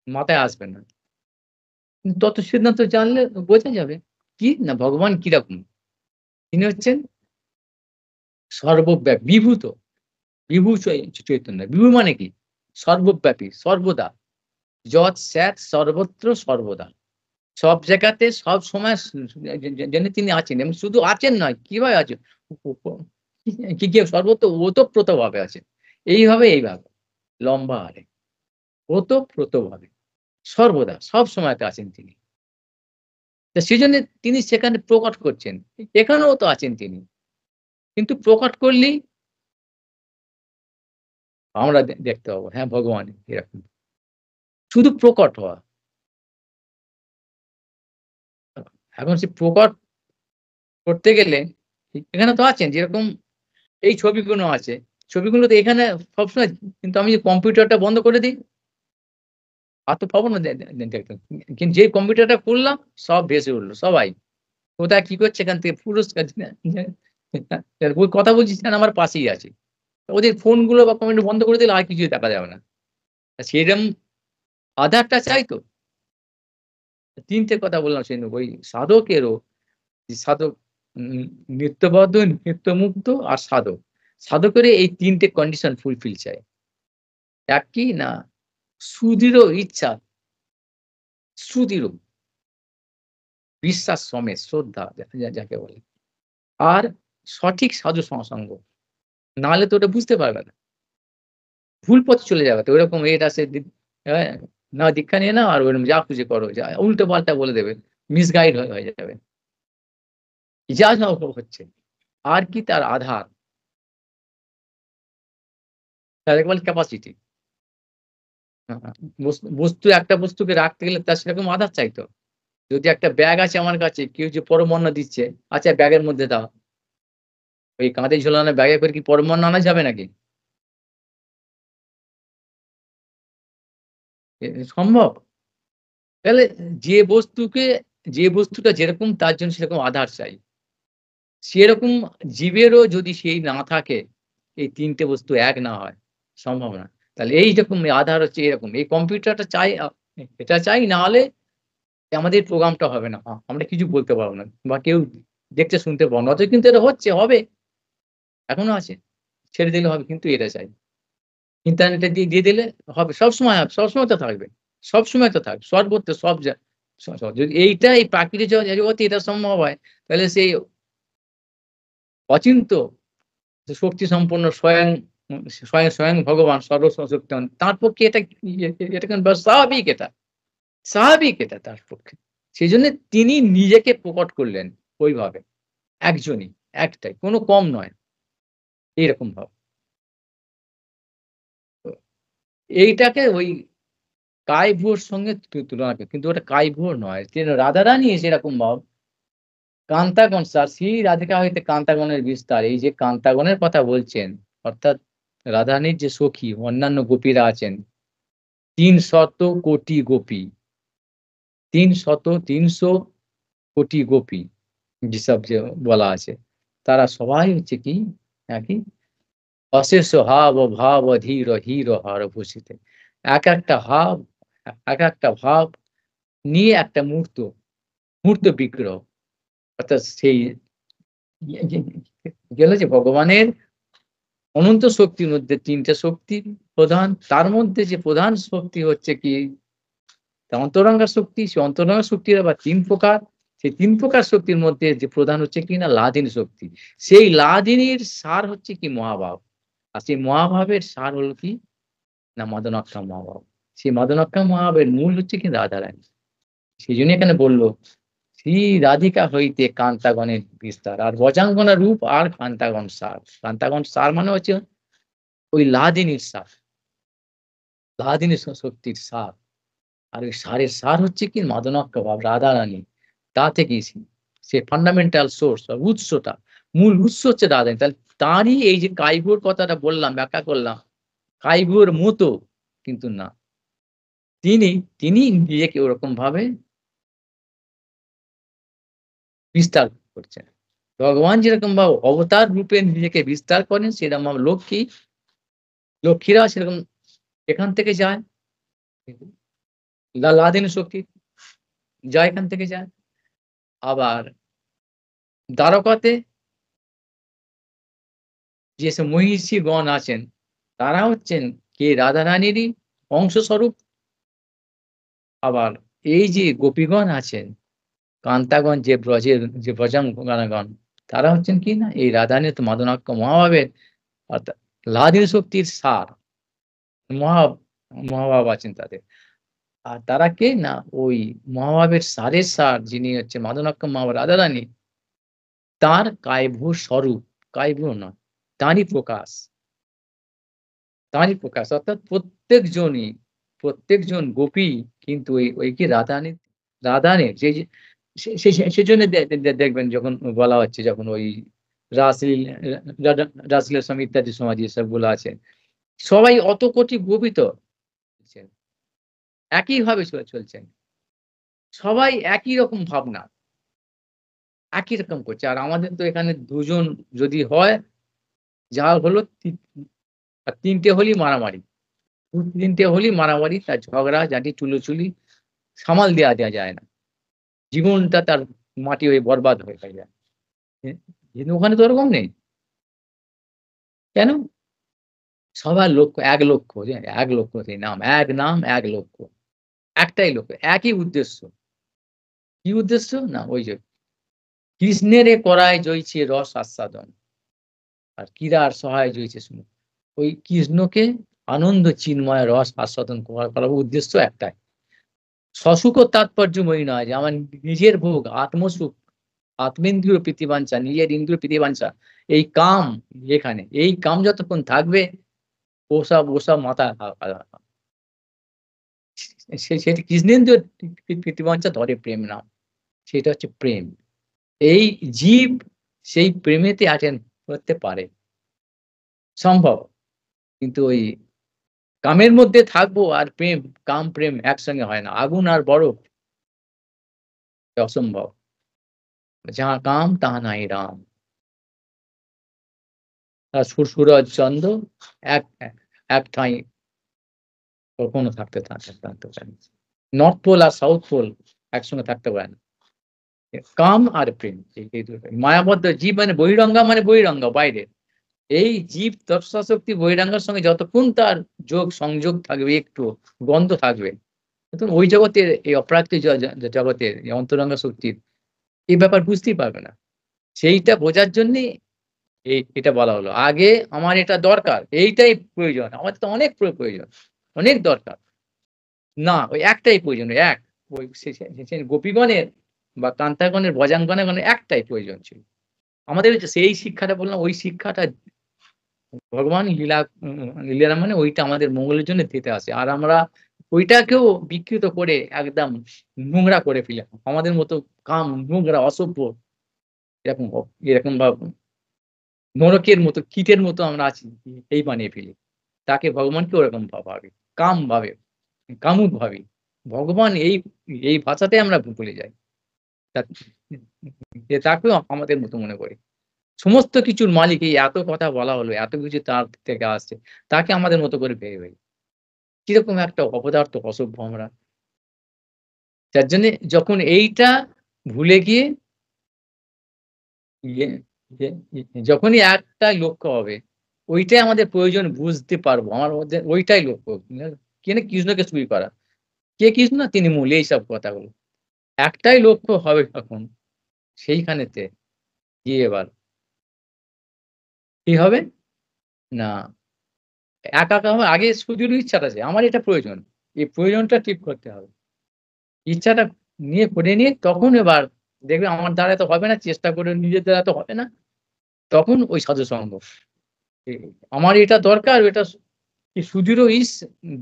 মাথায় আসবে না। কিন্তু তত্ত্ব-সিদ্ধান্ত জানলে বোঝা যাবে। কি? না ভগবান কিরকম? তিনি হচ্ছেন বিভূত। বিভু চৈতন্য। বিভু মানে কি? সর্বব্যাপী, সর্বদা। যৎ স্যাৎ সর্বত্র সর্বদা। সব জায়গাতে সবসময় যেন তিনি আছেন এবং শুধু আছেন নয়, কিভাবে আছেন? কি সর্বত্র ওতপ্রোতভাবে আছেন। এইভাবে লম্বা হারে ওতপ্রোতভাবে সর্বদা সবসময়তে আছেন তিনি। তো সেজন্য তিনি সেখানে প্রকট করছেন। এখানেও তো আছেন তিনি। কিন্তু প্রকট করলেই আমরা দেখতে পাবো হ্যাঁ, ভগবান এরকম। শুধু প্রকট হওয়া। এখন সে প্রকট করতে গেলে এখানে তো আছেন যেরকম এই ছবিগুলো আছে। ছবিগুলো তো এখানে সবসময় কিন্তু আমি যে কম্পিউটারটা বন্ধ করে দিই, আর তো পাবো না দেখতে। কিন্তু যেই কম্পিউটারটা খুললাম সব ভেসে উঠলো সবাই। কোথায় কি করছে এখান থেকে পুরস্কার ওই কথা বলছি সেখানে আমার পাশেই আছে। ওদের ফোনগুলো বা কম্পিউটার বন্ধ করে দিলে আর কিছুই দেখা যাবে না। সেরম আধারটা চাই তো। ৩ টে কথা বললাম সেদিন ওই সাধকেরও সাধক উম নিত্যবদ্ধ, নিত্যমুক্ত আর সাধক। সাধকের এই ৩ টে কন্ডিশন ফুলফিল চাই। এক কি না সুদৃঢ় ইচ্ছা, সুদৃঢ় বিশ্বাস সমেত শ্রদ্ধা যাকে বলে। আর সঠিক সাধু সঙ্গ। নাহলে তো ওটা বুঝতে পারবে না। ভুল পথে চলে যাবে তো ওইরকম এটা সে হ্যাঁ, না দীক্ষা নিয়ে নাও আর ওরকম যা খুশি করো। উল্টো-পাল্টা বলে দেবে। মিসগাইড হয়ে যাবে। যা হচ্ছে। আর কি তার আধার, তাকে বলে ক্যাপাসিটি। আ আ বস্তু একটা বস্তুকে রাখতে গেলে তার সেরকম আধার চাই তো। যদি একটা ব্যাগ আছে আমার কাছে, কেউ যে পরমান্ন দিচ্ছে, আচ্ছা ব্যাগের মধ্যে দাও। ওই কাঁধে ঝোলানো ব্যাগে করে কি পরমান্ন আনা যাবে নাকি? সম্ভব? তাহলে যে বস্তুকে যে বস্তুটা যেরকম তার জন্য সেরকম আধার চাই। সেরকম জীবেরও যদি সেই না থাকে, এই ৩ টে বস্তু এক না হয়, সম্ভব না। তাহলে এইরকম আধার হচ্ছে এরকম। এই কম্পিউটারটা চাই এটা চাই না হলে আমাদের প্রোগ্রামটা হবে না। আমরা কিছু বলতে পারব না। বা কেউ দেখতে শুনতে পাবো না। অথচ কিন্তু এটা হচ্ছে, হবে। এখনো আছে। ছেড়ে দিলে হবে কিন্তু এটা চাই। ইন্টারনেটে দিয়ে দিলে হবে। সবসময় হবে। সবসময় তো থাকবে। সবসময় তো থাকবে। সর্বত্র সব যদি এইটা এই প্রাকৃতিক জগতে এটা সম্ভব হয়, তাহলে সেই অচিন্ত্য শক্তি সম্পন্ন স্বয়ং ভগবান সর্বশক্তিমান তার পক্ষে এটা কেন স্বাভাবিক এটা। স্বাভাবিক এটা তার পক্ষে। সেজন্য তিনি নিজেকে প্রকট করলেন ওইভাবে। একজনই, একটাই। কোন কম নয়। এইরকম ভাবে। তো এইটাকে ওই কাই ভুয়োর সঙ্গে তুলনা করে। কিন্তু ওটা কাই ভুয়ো নয়। রাধারানী সেরকম ভাব। কান্তাগণ স্যার, শ্রী রাধিকা হইতে কান্তাগণের বিস্তার। এই যে কান্তাগণের কথা বলছেন, অর্থাৎ রাধারানীর যে সখী অন্যান্য গোপীরা আছেন, ৩০০ কোটি গোপী, ৩০০ কোটি গোপী যেসব যে বলা আছে, তারা সবাই হচ্ছে কি নাকি অশেষ হাব ভাব ধীর হীর হার ভূষিতে। একটা হাব, একটা ভাব নিয়ে একটা মূর্ত বিগ্রহ। অর্থাৎ সেই গেল যে ভগবানের অনন্ত শক্তির মধ্যে ৩ টে শক্তি প্রধান। তার মধ্যে যে প্রধান শক্তি হচ্ছে কি অন্তরঙ্গা শক্তি। সেই অন্তরঙ্গা শক্তির আবার ৩ প্রকার। সেই ৩ প্রকার শক্তির মধ্যে যে প্রধান হচ্ছে কি না লাদিনী শক্তি। সেই লাদিনীর সার হচ্ছে কি মহাভাব। আর সেই মহাভাবের সার হলো কি না মাদনাক্ষা মহাভাব। সেই মাদনাক্ষা মহাভাবের মূল হচ্ছে কি রাধারানী। সেজন্য এখানে বলল, শ্রী রাধিকা হইতে কান্তাগণের বিস্তার। আর বজাঙ্গনা রূপ আর কান্তাগণ সার। কান্তাগণ সার মানে হচ্ছে ওই লাদিনীর সার, লাদিনী শক্তির সার। আর ওই সারের সার হচ্ছে কি মাদনাক্ষ ভাব রাধারানী। তা থেকেই সে ফান্ডামেন্টাল সোর্স বা উৎসটা, মূল উৎস হচ্ছে রাধারানী। তাহলে তারই এই যে কাইগুয়োর কথাটা বললাম, ব্যাখ্যা করলাম, কাইগুয়োর মতো কিন্তু না। তিনি তিনি নিজেকে ওরকম ভাবে বিস্তার করছেন। ভগবান যেরকম ভাবে অবতার রূপে নিজেকে বিস্তার করেন, সেরকম ভাবে লক্ষ্মীরা সেরকম এখান থেকে যায়। লাদিনী শক্তি যায় এখান থেকে যায়। আবার দ্বারকাতে যেসব মহিষীগণ আছেন, তারা হচ্ছেন কে রাধারানীরই অংশস্বরূপ। আবার এই যে গোপীগণ আছেন, কান্তাগণ যে ব্রজের যে ব্রজাঙ্গনাগণ, তারা হচ্ছেন কি না এই রাধারানীর তো মাদনাক্ষ মহাভাবের অর্থাৎ লাদিনী শক্তির সার। মহা মহাভাব আছেন তাদের। আর তারা কে না ওই মহাভাবের সারের সার যিনি হচ্ছে মাদনাক্ষ মহাভাব রাধারানী, তার কায়ভূ স্বরূপ, কায়ভূ নয়, তারই প্রকাশ। তারই প্রকাশ অর্থাৎ প্রত্যেকজন গোপী কিন্তু ওই কি রাধারানীর যে সেজন্য দেখবেন যখন বলা হচ্ছে, যখন ওই রাসলীলা রাসলীলার সময় ইত্যাদি সমাজ যেসবগুলো আছে, সবাই অত কোটি গোপী তো চলছেন, একইভাবে চলছেন। সবাই একই রকম ভাবনা, একই রকম করছে। আর আমাদের তো এখানে ২ জন যদি হয়, যা হলো ৩টে হলেই মারামারি। ২-৩টে হলেই মারামারি, তার ঝগড়াঝাটি, চুলোচুলি সামাল দেয়া যায় না। জীবনটা তার মাটি হয়ে বরবাদ হয়ে যায়। কিন্তু ওখানে তো ওরকম নেই। কেন? সবার লক্ষ্য, এক লক্ষ্য, যে এক লক্ষ্য, সেই নাম, এক নাম, এক লক্ষ্য। একটাই লক্ষ্য, একই উদ্দেশ্য। কি উদ্দেশ্য? না ওই যে কৃষ্ণের এ করায় জইছে রস আস্বাদন। আর কিরার সহায় জইছে শুনো। ওই কৃষ্ণকে আনন্দ চিন্ময় রস আস্বাদন করার উদ্দেশ্য একটাই। সসুখ ও তাৎপর্যময়ী নয় যে আমার নিজের ভোগ, আত্মসুখ, আত্মেন্দ্রিয় প্রীতিবাঞ্ছা, নিজের ইন্দ্রিয় প্রীতিবাঞ্ছা, এই কাম এখানে, এই কাম যতক্ষণ থাকবে ওসব মাথা সেটি কৃষ্ণেন্দ্রিয় প্রীতিবাঞ্ছা ধরে প্রেম নাম। সেটা হচ্ছে প্রেম। এই জীব সেই প্রেমেতে অ্যাটেন্ড করতে পারে, সম্ভব। কিন্তু ওই কামের মধ্যে থাকবো আর কাম প্রেম একসঙ্গে হয় না। আগুন আর বরফ অসম্ভব। যাহা কাম তাহা নাই রাম। আর সুরজ চন্দ্র এক এক ঠাঁই কখনো থাকতে পারে না। নর্থ পোল আর সাউথ পোল একসঙ্গে থাকতে পারে না। কাম আর প্রেম, এই দুটো। মায়াবদ্ধ জীব মানে বহিরঙ্গা, মানে বহিরঙ্গ বাইরে। এই জীব তৎসশক্তি বহিরাঙ্গের সঙ্গে যতক্ষণ তার সংযোগ থাকবে, একটু গন্ধ থাকবে, ওই জগতের এই অপ্রাকৃত জগতের এই অন্তরঙ্গ শক্তির এই ব্যাপার বুঝতেই পারবে না। সেইটা বোঝার জন্যে এটা বলা হলো। আগে আমার এটা দরকার, এইটাই প্রয়োজন। আমার তো অনেক প্রয়োজন, অনেক দরকার। না, ওই একটাই প্রয়োজন, এক। ওই গোপীগণের বা কান্তাগণের বজাঙ্গনাগণের একটাই প্রয়োজন ছিল। আমাদের সেই শিক্ষাটা বললাম, ওই শিক্ষাটা ভগবান লীলা মানে ওইটা আমাদের মঙ্গলের জন্য দিতে আসে। আর আমরা ওইটাকেও বিকৃত করে একদম নোংরা করে ফেলি। আমাদের মতো নোংরা, অসভ্য এরকম এরকম ভাব নরকের মতো কীটের মতো আমরা আছি এই বানিয়ে ফেলি। তাকে ভগবানকে ওরকম ভাবে, কাম ভাবে, কামুক ভাবি। ভগবান এই ভাষাতে আমরা ভুলে যাই। তা তাকেও আমাদের মতো মনে করি। সমস্ত কিছুর মালিক এই এত কথা বলা হলো, এত কিছু তার থেকে আসছে। তাকে আমাদের মতো করে ভেবে ফেলি। কিরকম একটা অপদার্থ, অসভ্য আমরা। যার জন্যে যখন এইটা ভুলে গিয়ে ইয়ে ইয়ে যখনই একটাই লক্ষ্য হবে, ওইটাই আমাদের প্রয়োজন বুঝতে পারবো। আমার মধ্যে ওইটাই লক্ষ্য। কেন কৃষ্ণকে চুরি করা। কে কৃষ্ণ? তিনি মূল এইসব কথাগুলো। একটাই লক্ষ্য হবে তখন সেইখানেতে গিয়ে এবার কি হবে? না একা হবে আগে শুধুর ইচ্ছাটা যে আমার এটা প্রয়োজন। এই প্রয়োজনটা ঠিক করতে হবে। ইচ্ছাটা নিয়ে করে নিয়ে তখন এবার দেখবে আমার দ্বারা তো হবে না, চেষ্টা করে নিজের দ্বারা তো হবে না। তখন ওই সাধুসঙ্গ। এ আমার এটা দরকার ওটা কি সুদৃঢ়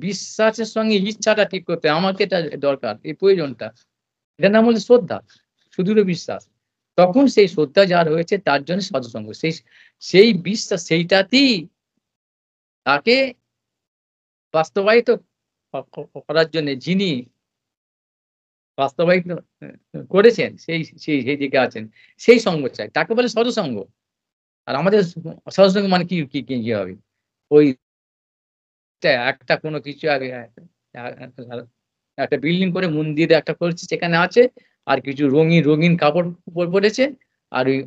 বিশ্বাসের সঙ্গে ইচ্ছাটা ঠিক করতে হবে। আমাকে এটা দরকার, এই প্রয়োজনটা। এটার নাম হলো শ্রদ্ধা, সুদৃঢ় বিশ্বাস। তখন সেই শ্রদ্ধা যার হয়েছে তার জন্য সাধুসঙ্গ। সেই বিশ্বাস সেইটাতেই তাকে বাস্তবায়িত ক ক করার জন্যে যিনি বাস্তবায়িত করেছেন সেই দিকে আছেন। সেই সঙ্গ চাই। তাকে বলে সাধুসঙ্গ। আর আমাদের সাধুসঙ্গ মানে কি হবে? ওই একটা কোনো কিছু আগে আ আ একটা বিল্ডিং করে মন্দির একটা করেছে সেখানে আছে। আর কিছু রঙিন কাপড় পরেছে। আর ওই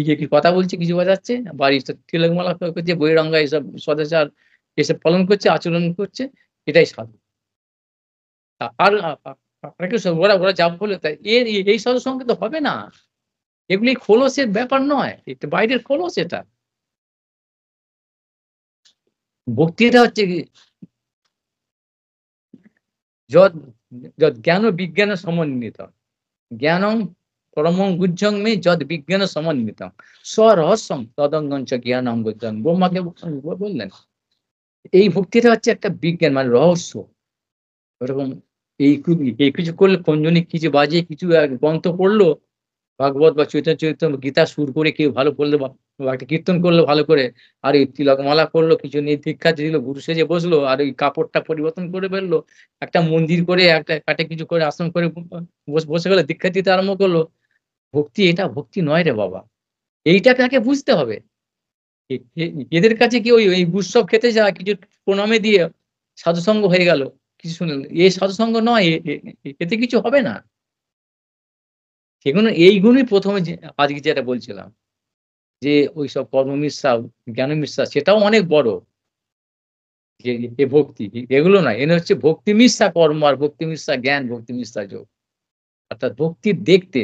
গিয়ে কি কথা বলছে, কিছু বোঝাচ্ছে। বাড়িতে তিলকমালা করছে, বহিরঙ্গা এসব সদাচার এসব পালন করছে, আচরণ করছে। এটাই সাধু। আর অনেকে ওরা যা বলে তাই এই সাধুসঙ্গে তো হবে না। এগুলি খোলসের ব্যাপার নয়। এটা বাইরের খোলস এটা। ভক্তিটা হচ্ছে কি যদ যজ্ঞান বিজ্ঞান সমন্বিত। জ্ঞানং পরমং গুহ্যং মে যদ বিজ্ঞান সমন্বিতং। স্বরহস্যং তদঙ্গং চ জ্ঞানং গুহ্যং। ব্রহ্মাকে বললেন। এই ভক্তিটা হচ্ছে একটা বিজ্ঞান মানে রহস্য। ওরকম এই কিছু করলে খঞ্জনি কিছু বাজিয়ে কিছু গ্রন্থ পড়লো ভাগবত বা চৈতন্য চরিতামৃত গীতা সুর করে কেউ ভালো করলে বা একটা কীর্তন করলো ভালো করে। আর এই তিলকমালা করলো, কিছু দীক্ষা দিল, গুরু সেজে বসলো। আর ওই কাপড়টা পরিবর্তন করে ফেললো। একটা মন্দির করে একটা কিছু করে আশ্রম করে বসে গেলো, দীক্ষা দিতে আরম্ভ করলো। ভক্তি এটা ভক্তি নয় রে বাবা। এইটা তাকে বুঝতে হবে। এ এ এদের কাছে কি ওই উৎসব খেতে যাওয়া কিছু প্রণামে দিয়ে সাধুসঙ্গ হয়ে গেল। কিছু শুনলেন। এ সাধুসঙ্গ নয়। এতে কিছু হবে না। সেগুলো এই গুণই ১ম এ যে আজকে যেটা বলছিলাম। যে ওইসব কর্মমিশ্যা, জ্ঞানমিশ্যা সেটাও অনেক বড়। যে ভক্তি এগুলো নয়। এনে হচ্ছে ভক্তিমিশ্যা কর্ম আর ভক্তিমিশ্যা জ্ঞান, ভক্তিমিশ্যা যোগ। অর্থাৎ ভক্তির দেখতে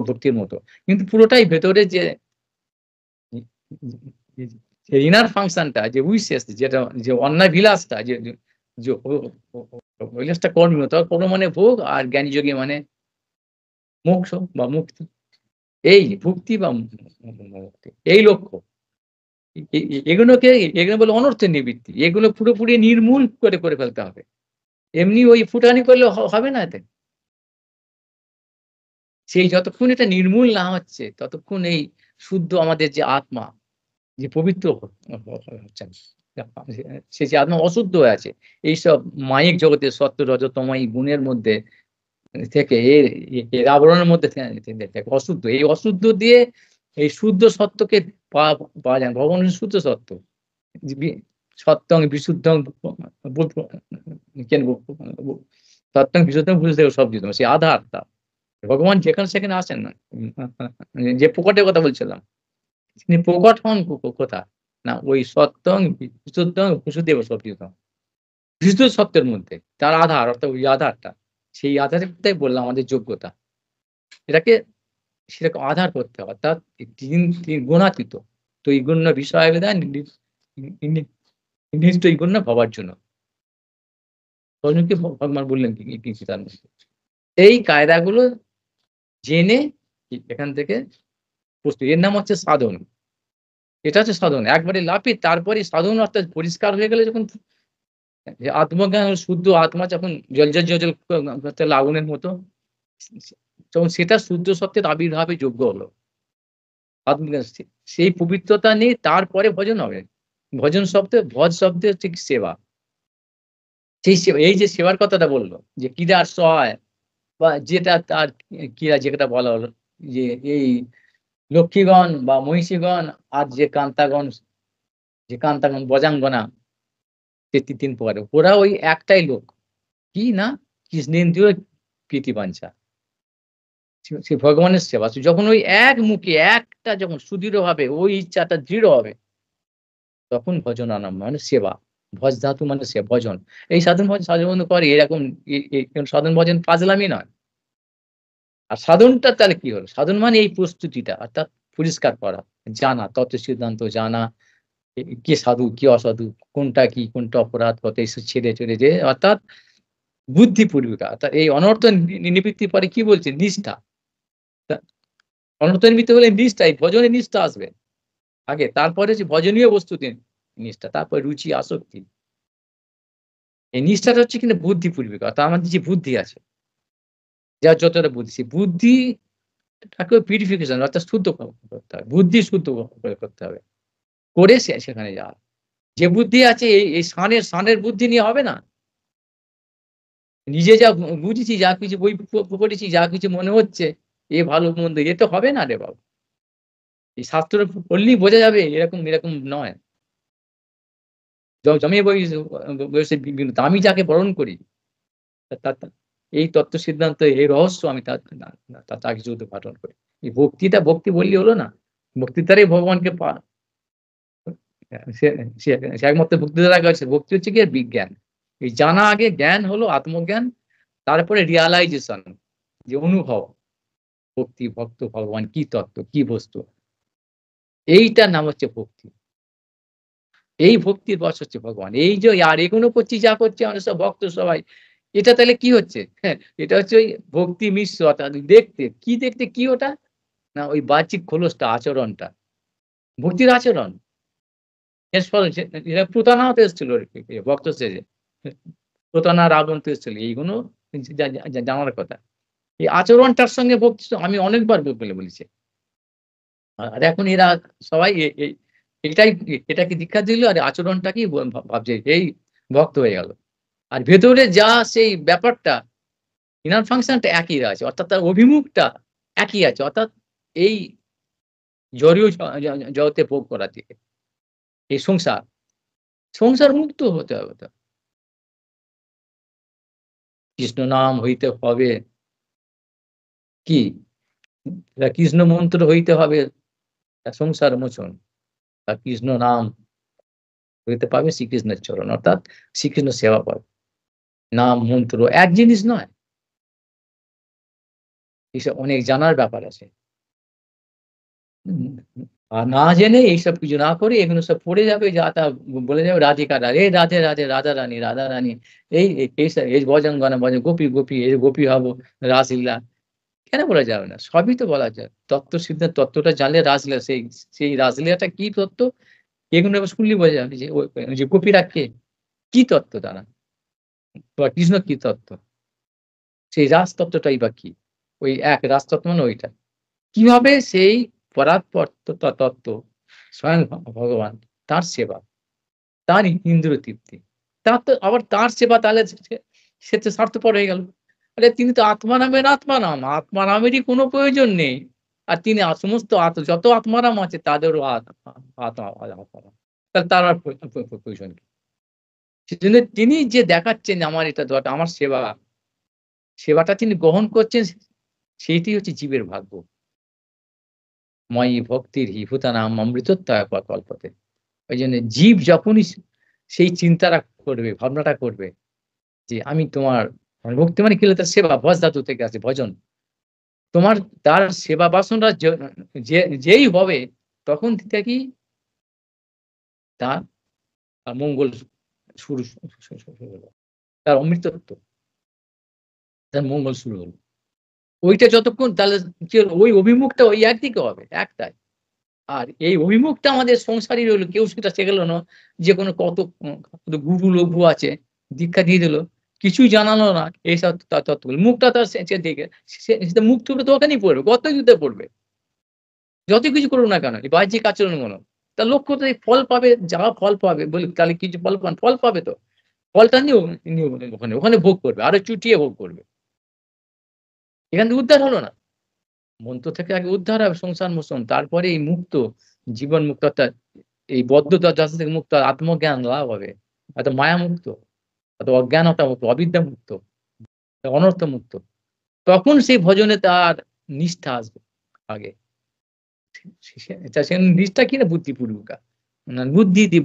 ভক্তির মতো। কিন্তু পুরোটাই ভেতরে যে ইনার ফাংশনটা যে উইশেস যেটা যে অন্যাভিলাষটা যে অভিলাষটা কর্মীয়। তবে কর্ম মানে ভোগ আর জ্ঞানী যোগী মানে মোক্ষ বা মুক্তি। এই ভক্তি বা মুক্তি এই লক্ষ্য। এগুলোকে এগুলো বলে অনর্থের নিবৃত্তি। এগুলো পুরোপুরি নির্মূল করে ফেলতে হবে। এমনি ওই ফুটানি করলে হবে না এতে। সেই যতক্ষণ এটা নির্মূল না হচ্ছে, ততক্ষণ এই শুদ্ধ আমাদের যে আত্মা, যে পবিত্র হচ্ছেন। সে যে আত্মা অশুদ্ধ হয়ে আছে। এইসব মায়িক জগতের সত্ত্ব রজতম এই গুণের মধ্যে থেকে এর আবরণের মধ্যে থেকে অশুদ্ধ। এই অশুদ্ধ দিয়ে এই শুদ্ধ সত্যকে পাওয়া যায়। ভগবান হচ্ছেন শুদ্ধ সত্য। বি সত্যং বিশুদ্ধং কেন সত্যং বিশুদ্ধং বুঝতে সবজিতম। সেই আধারটা। ভগবান যেখানে সেখানে আসেন না। যে প্রকটের কথা বলছিলাম। তিনি প্রকট হন কোথায়? না ওই সত্যং বিশুদ্ধং বসুদেব সবজিতম। বিশুদ্ধ সত্যের মধ্যে। তার আধার অর্থাৎ ওই আধারটা। সেই আধারটাই বললাম আমাদের যোগ্যতা। এটাকে সেরকম আধার করতে হবে। অর্থাৎ তিন গুণাতীত। ত্রৈগুণ্য বিষয় বিধান নির্তৈগুণ্য ভবার জন্য। অর্জুনকে ভগবান বললেন কি তার মধ্যে। এই কায়দাগুলো জেনে এখান থেকে এর নাম হচ্ছে সাধন। এটা হচ্ছে সাধন। একবারে লাফিয়ে তারপরেই সাধন অর্থাৎ পরিষ্কার হয়ে গেলে যখন যে আত্মজ্ঞান শুদ্ধ আত্মা যখন জ্বল করতে লাগলো আগুনের মতো তখন সেটা শুদ্ধ সত্যের আবির্ভাবে যোগ্য হলো। সেই পবিত্রতা নেই, তারপরে ভজন হবে। ভজন শব্দে, ভজ শব্দে হচ্ছে কি সেবা। সেই সেবা, এই যে সেবার কথাটা বলল যে কিরার সহায় বা যেটা তার ক্রিয়া যেটা বলা হলো যে এই লক্ষ্মীগণ বা মহিষীগণ আর যে কান্তাগণ বজাঙ্গনা ৩ প্রকারের। ওরা ওই একটাই লোক। কি না? কৃষ্ণেন্দ্রিয় প্রীতিবাঞ্ছা। সে ভগবানের সেবা। যখন ওই এক মুখে একটা যখন সুদৃঢ়ভাবে ওই ইচ্ছাটা দৃঢ় হবে, তখন ভজন আরম্ভ মানে সেবা। ভজ ধাতু মানে ভজন। এই সাধন করে এরকম সাধন ভজন ফাজলামি নয়। আর সাধনটা তাহলে কি হলো? সাধন মানে এই প্রস্তুতিটা, অর্থাৎ পরিষ্কার করা, জানা, তত্ত্ব সিদ্ধান্ত জানা, কে সাধু, কে অসাধু, কোনটা কি, কোনটা অপরাধ, কত এসব ছেড়ে চলে যে অর্থাৎ বুদ্ধিপূর্বিকা। অর্থাৎ এই অনর্থ নিবৃত্তির পরে কি বলছে? নিষ্ঠা। তা অনর্থ নিবৃত্তি হলে নিষ্ঠা, এই ভজনে নিষ্ঠা আসবে আগে, তারপরে হচ্ছে ভজনীয় বস্তুতে নিষ্ঠা, তারপরে রুচি, আসক্তি। এই নিষ্ঠাটা হচ্ছে কিন্তু বুদ্ধিপূর্বিকা। অর্থাৎ আমাদের যে বুদ্ধি আছে, যার যতটা বুদ্ধি, সেই বুদ্ধিটাকে পিউরিফিকেশন অর্থাৎ শুদ্ধ করতে হবে। বুদ্ধি শুদ্ধ করতে হবে। করে সেখানে যাওয়া। যে বুদ্ধি আছে এই সানের বুদ্ধি নিয়ে হবে না। নিজে যা বুঝেছি, যা কিছু বই পড়েছি, যা কিছু মনে হচ্ছে, এ ভালো মন্দ, এ তো হবে না রে বাবা। এই শাস্ত্র পড়লেই বোঝা যাবে এরকম নয়। জমিয়ে বসে বিভিন্ন আমি যাকে বরণ করি, তা এই তত্ত্ব সিদ্ধান্ত, এই রহস্য আমি তাকে শুধু পাঠন করি। এই ভক্তি বললে হলো না। ভক্তির দ্বারাই ভগবানকে সে সে সে একমাত্র ভক্তি দ্বারা গেছে। ভক্তি হচ্ছে গিয়ে বিজ্ঞান। এই জানা আগে, জ্ঞান হলো আত্মজ্ঞান, তারপরে রিয়ালাইজেশন, যে অনুভব। ভক্তি, ভক্ত, ভগবান কি তত্ত্ব, কি বস্তু, এইটার নাম হচ্ছে ভক্তি। এই ভক্তির বশ হচ্ছে ভগবান। এই যে আর এগুলো করছি, যা করছি আমরা সব ভক্ত সবাই, এটা তাহলে কি হচ্ছে? হ্যাঁ, এটা হচ্ছে ওই ভক্তি মিশ্র, অর্থাৎ দেখতে কি ওটা? না ওই বাহ্যিক খোলসটা, আচরণটা। ভক্তির আচরণ। এর ফলে এরা প্রতারণাও তো এসেছিল ভক্ত সেজে। প্রতারণা, রাবণ তো এসেছিল। এইগুলো জানার কথা। এই আচরণটার সঙ্গে ভক্তি আমি অনেকবার বলেছি। আর এখন এরা সবাই এটাই, এটাকে দীক্ষা দিল আর আচরণটাকেই ভাবছে এই ভক্ত হয়ে গেল। আর ভেতরে যা সেই ব্যাপারটা, ইনার ফাংশনটা একই আছে। অর্থাৎ তার অভিমুখটা একই আছে। অর্থাৎ এই জড়ীয় জগতে ভোগ করার দিকে। এই সংসার মুক্ত হতে হবে তো। কৃষ্ণ নাম হইতে হবে কি? কৃষ্ণ মন্ত্র হইতে হবে সংসার মোচন। আর কৃষ্ণ নাম হইতে পাবে শ্রীকৃষ্ণের চরণ। অর্থাৎ শ্রীকৃষ্ণ সেবা পাবে। নাম মন্ত্র এক জিনিস নয়। এসব অনেক জানার ব্যাপার আছে। হুম, আর না জেনে এইসব কিছু না করে এগুলো সব পড়ে যাবে, যা তা বলে যাবে রাধিকারা, "এই রাধে, রাধে রাধা রানী, এই ভজঙ্গনা ভজন গোপী, এই গোপী হব, রাসলীলা।" কেন বলা যাবে না? সবই তো বলা যায়। তত্ত্বটা জানলে রাসলীলা, সেই রাসলীলাটা কি তত্ত্ব? এগুলো এবার শুনলেই বোঝা যাবে যে যে গোপীরা কে? কি তত্ত্ব তারা? বা কৃষ্ণ কি তত্ত্ব? সেই রাসতত্ত্বটাই বা কি? ওই এক রাসতত্ত্ব মানে ওইটা। কিভাবে সেই পরাৎপর তত্ত্ব স্বয়ং ভগবান, তার সেবা, তার ইন্দ্রিয় তৃপ্তি। তার তো আবার তার সেবা, তাহলে সে তো স্বার্থপর হয়ে গেল। আরে তিনি তো আত্মারামের আত্মারাম। আত্মারামেরই কোনো প্রয়োজন নেই। আর তিনি সমস্ত যত আত্মারাম আছে তাদেরও আত্মারাম। তাহলে তার আর প্রয়োজন কি? সেজন্য তিনি যে দেখাচ্ছেন আমার এটা দরকার, আমার সেবাটা তিনি গ্রহণ করছেন, সেইটি হচ্ছে জীবের ভাগ্য। ময়ি ভক্তির হি ভূতানাম অমৃতত্বয়া কল্পতে। ওইজন্য জীব যখনই সেই চিন্তাটা করবে, ভাবনাটা করবে যে আমি তোমার মানে ভক্তি মানে কি হলো? তার সেবা, ভজ ধাতু থেকে আসে ভজন। তোমার তার সেবা বাসনা যেই হবে, তখন থেকেই তার মঙ্গল শুরু হলো। তার অমৃতত্ব, তার মঙ্গল শুরু হলো। ওইটা যতক্ষণ তাহলে কি হলো? ওই অভিমুখটা ওই একদিকে হবে, একটাই। আর এই অভিমুখটা আমাদের সংসারী রইলো। কেউ সেটা শেখালো না। যেকোনো কত গুরু লঘু আছে, দীক্ষা দিয়ে দিল। কিছুই জানালো না এইসব তত্ত্বগুলো। মুখটা তার দিকে সে মুখ থুবড়ে তো ওখানেই পড়বে, গর্তে পড়বে। যত কিছু করুক না কেন, এই বাহ্যিক আচরণগুলো। তার লক্ষ্য তো এই ফল পাবে, যা ফল পাবে বলি তাহলে কিছু ফল পান, ফল পাবে তো। ফলটা নিয়েও নিয়েও ওখানে ভোগ করবে। আরো চুটিয়ে ভোগ করবে। এখান থেকে উদ্ধার হলো না। মন্ত্র থেকে আগে উদ্ধার হবে সংসার মোচন। তারপরে এই মুক্ত, জীবন মুক্ত অর্থাৎ এই বদ্ধতা থেকে মুক্ত আত্মজ্ঞান লাভ হবে। হয়তো মায়া মুক্ত, হয়তো অজ্ঞানতা মুক্ত, অবিদ্যা মুক্ত, অনর্থ মুক্ত। তখন সেই ভজনে তার নিষ্ঠা আসবে আগে। সে নিষ্ঠা কি না বুদ্ধিপূর্বকা।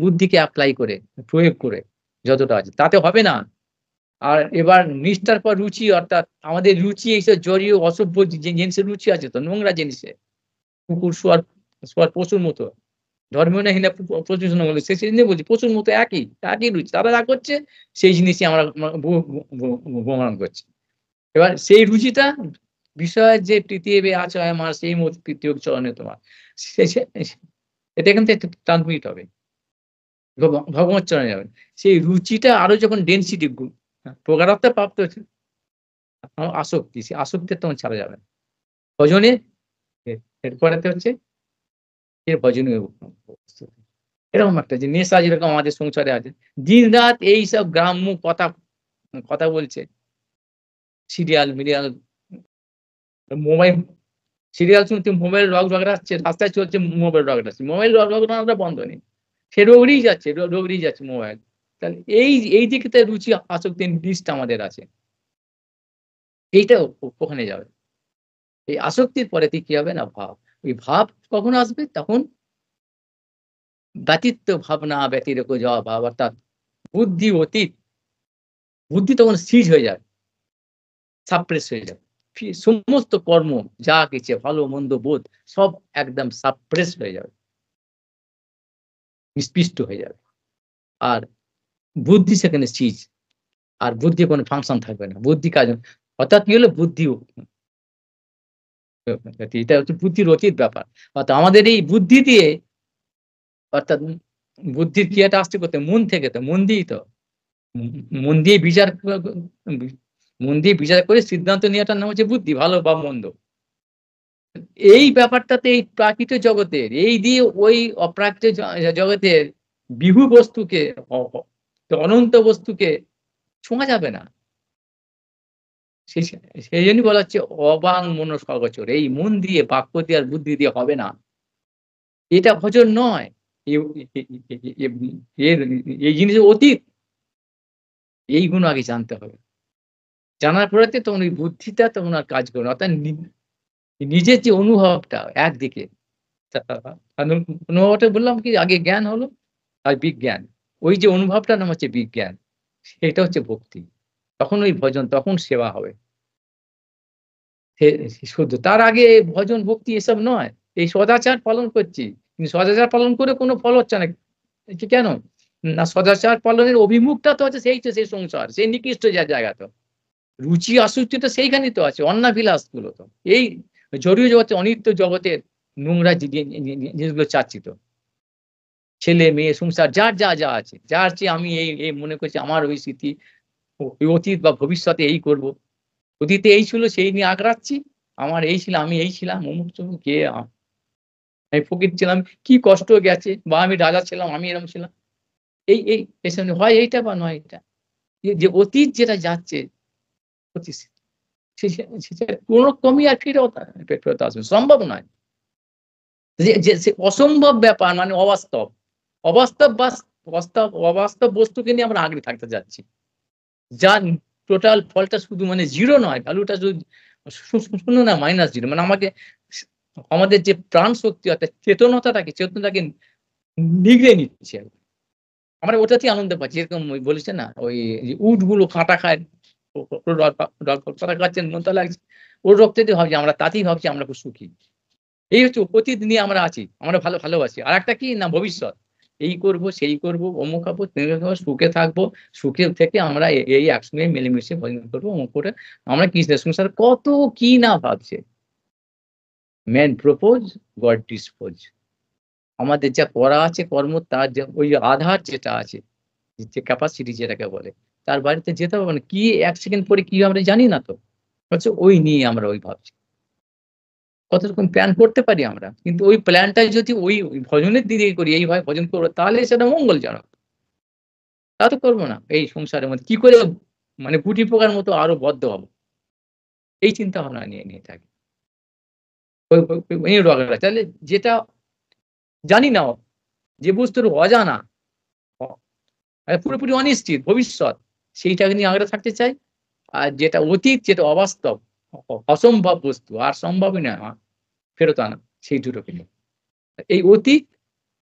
বুদ্ধিকে এপ্লাই করে, প্রয়োগ করে যতটা আছে তাতে হবে না। আর এবার নিষ্ঠার পর রুচি অর্থাৎ আমাদের রুচি এইসব জড়ীয় অসভ্য জিনিসের রুচি আছে তো নোংরা জিনিসে। কুকুর, শুয়ার পশুর মতো। ধর্মীয় না হিনা প্রচুর বলে সেজন্য বলছি পশুর মতো একই রুচি। তারা যা করছে সেই জিনিসই আমরা গ্রহণ করছি। এবার সেই রুচিটা বিষয়ের যে পৃথিবী আছে আমার সেই মত পৃথিবী চরণে তোমার। এটা এখান থেকে ট্রান্সমিট হবে। ভগবত চরণে যাবে। সেই রুচিটা আরো যখন ডেনসিটি প্রগাঢ়ত্ব প্রাপ্ত হচ্ছে আসক্তি, সেই আসক্তির তখন ছাড়া যাবে না। ভজনে এরপরেতে হচ্ছে ভজনীয় প্রস্তুতি। এরকম একটা যে নেশা যেরকম আমাদের সংসারে আছে। দিন-রাত এইসব গ্রাম্য কথা বলছে। সিরিয়াল, মোবাইল সিরিয়াল শুনছে, মোবাইল রগড়াচ্ছে, রাস্তায় চলছে মোবাইল রগড়াচ্ছে। মোবাইল রগড়ানোটা বন্ধ নেই। সে রগড়িয়ে যাচ্ছে, রগড়িয়ে যাচ্ছে মোবাইল। তাহলে এই দিকটাতে রুচি আসক্তির লিস্ট আমাদের আছে। এইটাও ওখানে যাবে। এই আসক্তির পরেতে কি হবে না ভাব। এই ভাব কখন আসবে? তখন ব্যতীত ভাবনা ব্যতিরেক যাওয়া ভাব অর্থাৎ বুদ্ধি অতীত। বুদ্ধি তখন সিজ হয়ে যাবে, সাপ্রেস হয়ে যাবে। সমস্ত কর্ম যা কিছু ভালো মন্দ বোধ সব একদম সাপ্রেস হয়ে যাবে। নিষ্পিষ্ট হয়ে যাবে। আর বুদ্ধি সেখানে সিজ। আর বুদ্ধির কোনো ফাংশন থাকবে না। বুদ্ধি কাজ অর্থাৎ কি হলো বুদ্ধি এটা হচ্ছে বুদ্ধির অতীত ব্যাপার। অর্থাৎ আমাদের এই বুদ্ধি দিয়ে অর্থাৎ বুদ্ধির ক্রিয়াটা আসছে কোথায়? মন থেকে তো। মন দিয়েই তো। মন দিয়ে বিচার করে সিদ্ধান্ত নেওয়াটার নাম হচ্ছে বুদ্ধি, ভালো বা মন্দ। এই ব্যাপারটাতে এই প্রাকৃত জগতের এই দিয়ে ওই অপ্রাকৃত জগতের বিহু বস্তুকে অনন্ত বস্তুকে ছোঁয়া যাবে না। সেই জন্যই বলা হচ্ছে অবাং মনসগোচর। এই মন দিয়ে বাক্য দিয়ে আর বুদ্ধি দিয়ে হবে না। এটা ভজন নয়। এই জিনিসের অতীত। এইগুলো আগে জানতে হবে। জানার পরেতে তখন ওই বুদ্ধিটা তখন আর কাজ করবে না। অর্থাৎ নিজের যে অনুভবটা একদিকে অনুভবটা বললাম কি আগে জ্ঞান হলো আর বিজ্ঞান। ওই যে অনুভবটার নাম হচ্ছে বিজ্ঞান। সেটা হচ্ছে ভক্তি। তখন ওই ভজন, তখন সেবা হবে। সে শুদ্ধ। তার আগে ভজন ভক্তি এসব নয়। এই সদাচার পালন করছি। কিন্তু সদাচার পালন করে কোনো ফল হচ্ছে না। কেন? না সদাচার পালনের অভিমুখটা তো হচ্ছে সেই সংসার। সেই নিকৃষ্ট জায়গা তো। রুচি আসক্তিটা সেইখানেই তো আছে। অন্নাভিলাষ গুলো তো। এই জড়ীয় জগতে অনিত্য জগতের নোংরা জিনিসগুলো চাচ্ছি তো। ছেলে, মেয়ে, সংসার যা আছে। যার চেয়ে আমি এই মনে করছি আমার ওই স্মৃতি, ওই অতীত বা ভবিষ্যতে এই করব। অতীতে এই ছিল সেই নিয়ে আঁকড়াচ্ছি। আমার এই ছিল, আমি এই ছিলাম, অমুক-তমুক কে আমি ফকির ছিলাম, কি কষ্ট গেছে বা আমি রাজা ছিলাম, আমি এরকম ছিলাম। এই এসব হয় এইটা বা নয় এটা। যে অতীত যেটা যাচ্ছে অতীত সেটা কোন ক্রমেই আর ফেরত আসবে। সম্ভব নয়। সে অসম্ভব ব্যাপার মানে অবাস্তব। অবাস্তব অবাস্তব বস্তুকে নিয়ে আমরা আঁকড়ে থাকতে যাচ্ছি। যার টোটাল ফলটা শুধু মানে 0 নয়, ভ্যালুটা শুধু 0 না -0 মানে আমাদের যে প্রাণ শক্তি অর্থাৎ চেতনাটাকে নিগড়ে নিচ্ছে। আমরা ওটাতেই আনন্দ পাচ্ছি। যেরকম ওই বলেছে না ওই উটগুলো কাঁটা খায়, কাঁটা খাচ্ছে নোনতা লাগছে। ওর রক্তেতেই ভাবছি আমরা তাতেই ভাবছি আমরা খুব সুখী। এই হচ্ছে অতীত নিয়ে আমরা আছি। আমরা ভালোবাসি। আরেকটা কি না ভবিষ্যৎ। এই করব, সেই করব, অমুক হবো, তমুক হবো, সুখে থাকবো। সুখে থেকে আমরা এই একসঙ্গে মিলেমিশে ভজন করবো, অমুক করে আমরা কৃষ্ণের সংসারে কত কি না ভাবছে। Man propose, god dispose. আমাদের যা করা আছে কর্ম তার ওই আধার যেটা আছে, যে ক্যাপাসিটি যেটাকে বলে। তার বাড়িতে যেতে হবে না। কি ১ সেকেন্ড পরে কি আমরা জানি না তো। অথচ ওই নিয়ে আমরা ওই ভাবছি। কত রকম প্ল্যান করতে পারি আমরা। কিন্তু ওই প্ল্যানটা যদি ওই ভজনের দিকে করি, এইভাবে ভজন করব তাহলে সেটা মঙ্গলজনক। তা তো করব না। এই সংসারের মধ্যে কি করে মানে গুটি পোকার মতো আরো বদ্ধ হব। এই চিন্তা ভাবনা নিয়ে থাকি। ওই তাহলে যেটা জানি না, যে বস্তুর অজানা, অ পুরোপুরি অনিশ্চিত ভবিষ্যৎ, সেইটাকে নিয়ে আগ্রহ থাকতে চাই। আর যেটা অতীত, যেটা অবাস্তব, অসম্ভব বস্তু আর সম্ভবই না ফেরত আনা, সেই দুটোকে নিয়ে। এই অতীত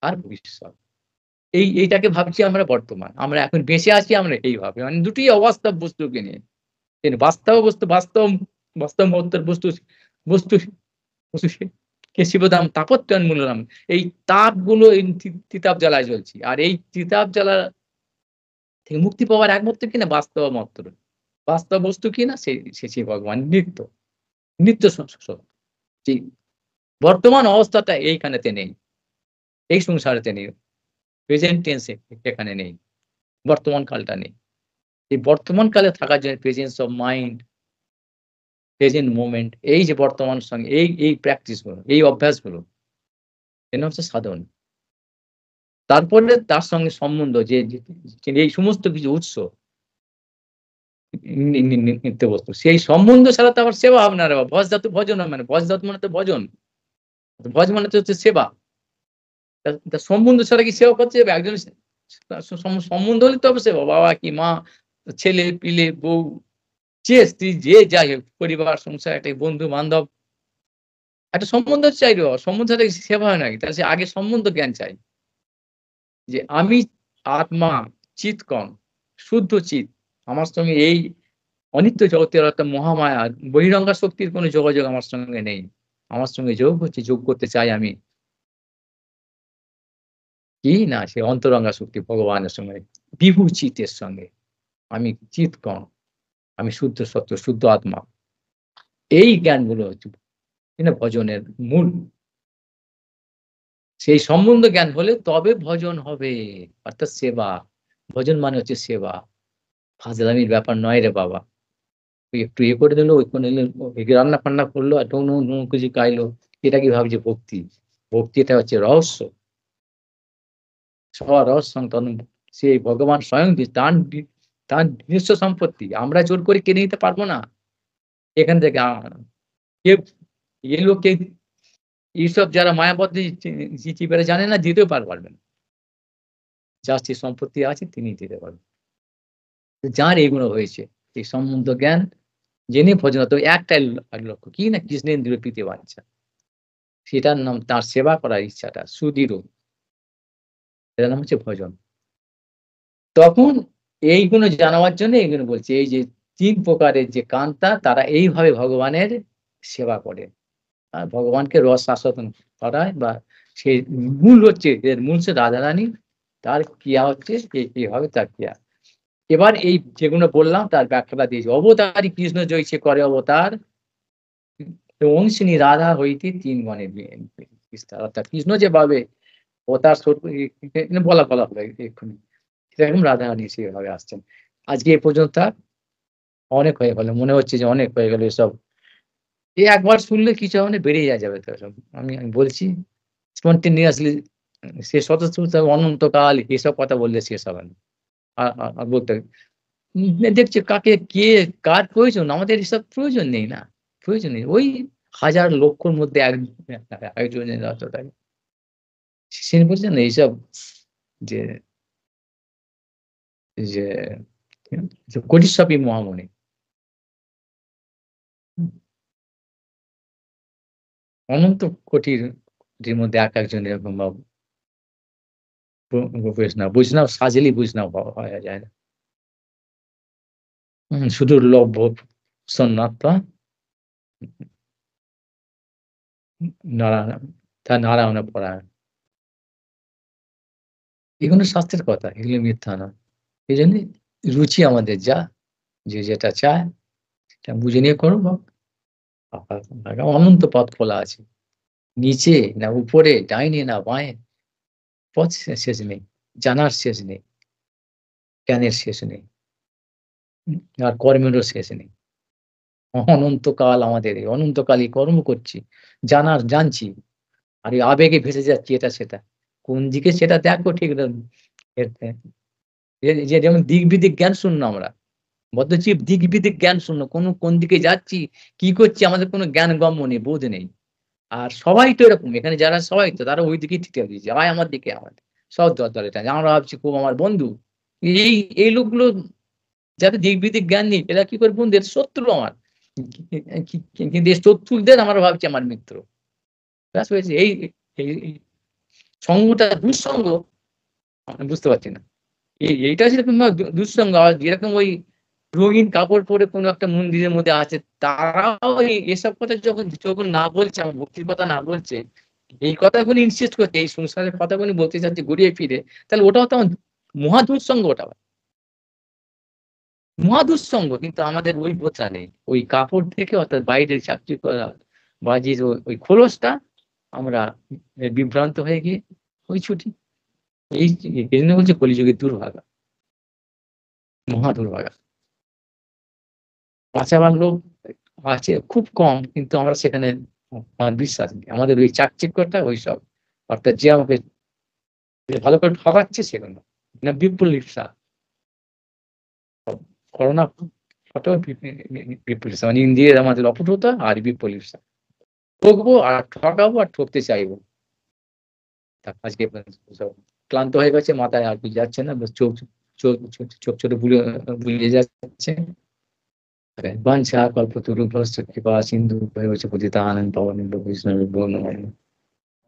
আর ভবিষ্যৎ। এইটাকে ভাবছি আমরা বর্তমান। আমরা এখন বেঁচে আছি আমরা এইভাবে। মানে দুটোই অবাস্তব বস্তুকে নিয়ে। কিন্তু বাস্তব বস্তু বাস্তব মহত্তর বস্তু বস্তু বস্তু কে শিবধাম তাপত্রয়ন্মূলনাম। এই তাপগুলো এই তিতাব জ্বালায় জ্বলছি। আর এই তিতাব জ্বালা থেকে মুক্তি পাওয়ার একমাত্র কিনা বাস্তব মাত্র। বাস্তব বস্তু কিনা সেই ভগবান নিত্য। নিত্য জি, বর্তমান অবস্থাটা এইখানেতে নেই। এই সংসারেতে নেই। প্রেজেন্ট টেন্স এখানে নেই। বর্তমান কালটা নেই। এই বর্তমান কালে থাকার জন্য presence of mind, present moment, এই যে বর্তমানের সঙ্গে এই প্র্যাকটিস গুলো, এই অভ্যাসগুলো, এটা হচ্ছে সাধন। তারপরে তার সঙ্গে সম্বন্ধ যে এই সমস্ত কিছু উৎস নিত্য বস্তু। সেই সম্বন্ধ ছাড়া তো আবার সেবা হবে না রে বাবা। ভজ ধাতু ভজন মানে ভজ ধাতু মানে তো ভজন। ভজ মানে তো হচ্ছে সেবা। তা সম্বন্ধ ছাড়া কি সেবা করতে যাবে? একজন সম্বন্ধ হলে তবে সেবা। বাবা কি মা, ছেলে-পিলে, বউ, যে স্ত্রী, যে যাই হোক, পরিবার, সংসার, একটা বন্ধু-বান্ধব, একটা সম্বন্ধ চাই রে বাবা। সম্বন্ধ ছাড়া কি সেবা হয় নাকি? তাহলে সে আগে সম্বন্ধ জ্ঞান চাই। যে আমি আত্মা, চিৎকণ, শুদ্ধ চিৎ। আমার সঙ্গে এই অনিত্য জগতের একটা মহামায়া বহিরঙ্গা শক্তির কোনো যোগাযোগ আমার সঙ্গে নেই। আমার সঙ্গে যোগ হচ্ছে, যোগ করতে চাই আমি কি না সে অন্তরঙ্গা শক্তি ভগবানের সঙ্গে, বিভু চিতের সঙ্গে। আমি চিৎকণ, আমি শুদ্ধ সত্য, শুদ্ধ আত্মা। এই জ্ঞানগুলো হচ্ছে কিনা ভজনের মূল। সেই সম্বন্ধ জ্ঞান হলে তবে ভজন হবে। অর্থাৎ সেবা। ভজন মানে হচ্ছে সেবা। ফাজলামির ব্যাপার নয় রে বাবা। তুই একটু করে দিল, ওই করে নিল, রান্না-ফান্না করলো আর টুং টুং টুং কিছু গাইলো। এটা কি ভাবছে ভক্তি? ভক্তি এটা হচ্ছে রহস্য। স্বরহস্যং তন্ম, সেই ভগবান স্বয়ং তার নিজস্ব সম্পত্তি। আমরা জোর করে কিনে নিতে পারবো না। এখান থেকে কে এ লোককে এইসব যারা মায়াবদ্ধ চিঠিপেরা জানে না, দিতেও পারবেন না। যার যে সম্পত্তি আছে তিনিই দিতে পারবেন। যার এগুলো হয়েছে, এই সম্বন্ধ জ্ঞান জেনে ভজন, তো একটাই লক্ষ্য কি না কৃষ্ণেন্দ্রিয় প্রীতি বাঞ্ছা। সেটার নাম তার সেবা করার ইচ্ছাটা সুদৃঢ়। এটার নাম হচ্ছে ভজন। তখন এইগুলো জানাবার জন্য এইগুলো বলছি। এই যে ৩ প্রকারের যে কান্তা তারা এইভাবে ভগবানের সেবা করে। আর ভগবানকে রস আস্বাদন করায় বা সেই মূল হচ্ছে এর মূল হচ্ছে রাধারানী। তার ক্রিয়া হচ্ছে এইভাবে তার ক্রিয়া। এবার এই যেগুলো বললাম তার ব্যাখ্যাটা দিয়েছি। অবতারী কৃষ্ণ জয়সে করে অবতার, অংশিনী রাধা হইতে ৩ গণে বিস্তার। অর্থাৎ কৃষ্ণ যেভাবে অবতার বলা হলো এক্ষুনি। সেরকম রাধারানী সেভাবে আসছেন। আজকে এ পর্যন্ত থাক। অনেক হয়ে গেল। মনে হচ্ছে যে অনেক হয়ে গেল এসব। একবার শুনলে কিছু হবে না, বেরিয়ে যাবে তো এসব। আমি বলছি spontaneously শেষ হতে অনন্তকাল এসব কথা বললে শেষ হবে না। আর বলতে দেখছি কার প্রয়োজন? আমাদের এসব প্রয়োজন নেই না। প্রয়োজন নেই। ওই হাজার লক্ষর মধ্যে একজনের অতটাই। সে বলছেন না এইসব যে, যে কোটিস্বাপী মহামণি। অনন্ত কোটির মধ্যে একজন এরকম ভাব বৈষ্ণব সাজলেই বৈষ্ণব হওয়া যায় না। সুদূর লভ্য সন্ন্যাত্মা নারায়ণ, তার নারায়ণ পরায়ণ। এগুলো শাস্ত্রের কথা, এগুলো মিথ্যা না। এইজন্যে রুচি আমাদের যা, যে যেটা চায় সেটা বুঝে নিয়ে করো বাপ। অনন্ত পথ খোলা আছে। নিচে না উপরে, ডাইনে না বাঁয়ে, পথ শেষ নেই। জানার শেষ নেই, জ্ঞানের শেষ নেই। আর কর্মেরও শেষ নেই। অনন্তকাল আমাদের এই অনন্তকালই কর্ম করছি। জানছি। আর এই আবেগে ভেসে যাচ্ছি এটা সেটা। কোন দিকে সেটা দেখো ঠিক না। এর যে যেমন দিক-বিদিক জ্ঞান শূন্য আমরা। বদ্ধজীব দিক-বিদিক জ্ঞান শূন্য। কোন দিকে যাচ্ছি, কি করছি আমাদের কোন জ্ঞানগম্য নেই, বোধ নেই। আর সবাই তো এরকম। এখানে যারা সবাই তো তারা ওই দিকেই ঠেলে দিয়েছে। আয় আমার দিকে আয়। সব দলে টানছে। আমরা ভাবছি খুব আমার বন্ধু। এই এই লোকগুলো যাদের দিক-বিদিক জ্ঞান নেই এরা কি করে বন্ধু? এরা শত্রু আমার। কিন্তু এই শত্রুদের আমরা ভাবছি আমার মিত্র। ব্যাস হয়েছে। এই সঙ্গটা দুঃসঙ্গ আমি বুঝতে পারছি না। এইটা যেরকম দুঃসঙ্গ আর যেরকম ওই রঙিন কাপড় পরে কোনো একটা মন্দিরের মধ্যে আছে তারাও এসব কথা যখন যখন না বলছে আমার ভক্তির কথা না বলছে, এই কথাগুলো ইনসিস্ট করছে, এই সংসারের কথাগুলো বলতে চাচ্ছে ঘুরিয়ে ফিরে, তাহলে ওটাও তো আমার মহা দুঃসঙ্গ ওটা। মহা দুঃসঙ্গ কিন্তু আমাদের ওই বোধটা নেই। ওই কাপড় থেকে অর্থাৎ বাইরের চাকরি করা বাজির খোলসটা আমরা বিভ্রান্ত হয়ে গিয়ে ওই ছুটি। এইজন্য বলছে কলিযুগের দুর্ভাগা, মহা দুর্ভাগা। বাঁচাবার লোক আছে খুব কম কিন্তু আমরা সেখানে আমার বিশ্বাস নেই। আমাদের ওই চাকচিক্যটা ওইসব অর্থাৎ যে আমাকে ভালো করে ঠকাচ্ছে সেগুলো না বিপ্ললিপসা। করোনা ফটো বিপ্ললিপসা মানে ইন্ডিয়ার আমাদের অপটুতা আর বিপ্ললিপসা। ঠকবো আর ঠকাবো আর ঠকতে চাইবো। আজকে সব ক্লান্ত হয়ে গেছে, মাথায় আর কিছু যাচ্ছে না, চোখ চোখ চোখ ছোট বুলিয়ে যাচ্ছে। বাঞ্ছা কল্পতরুভ্যশ্চ কৃপা সিন্ধু ভৈবচ পতিতানাং পাবনেভ্যো বৈষ্ণবেভ্যো নমো নমঃ।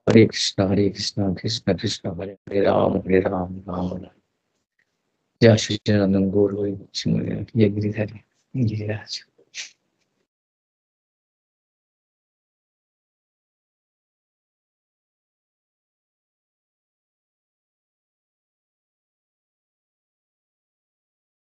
হরে কৃষ্ণ কৃষ্ণ কৃষ্ণ হরে হরে রাম রাম রাম। জয় শ্রী নন্দন গৌর হরি, জয় গিরিধারী গিরিরাজ।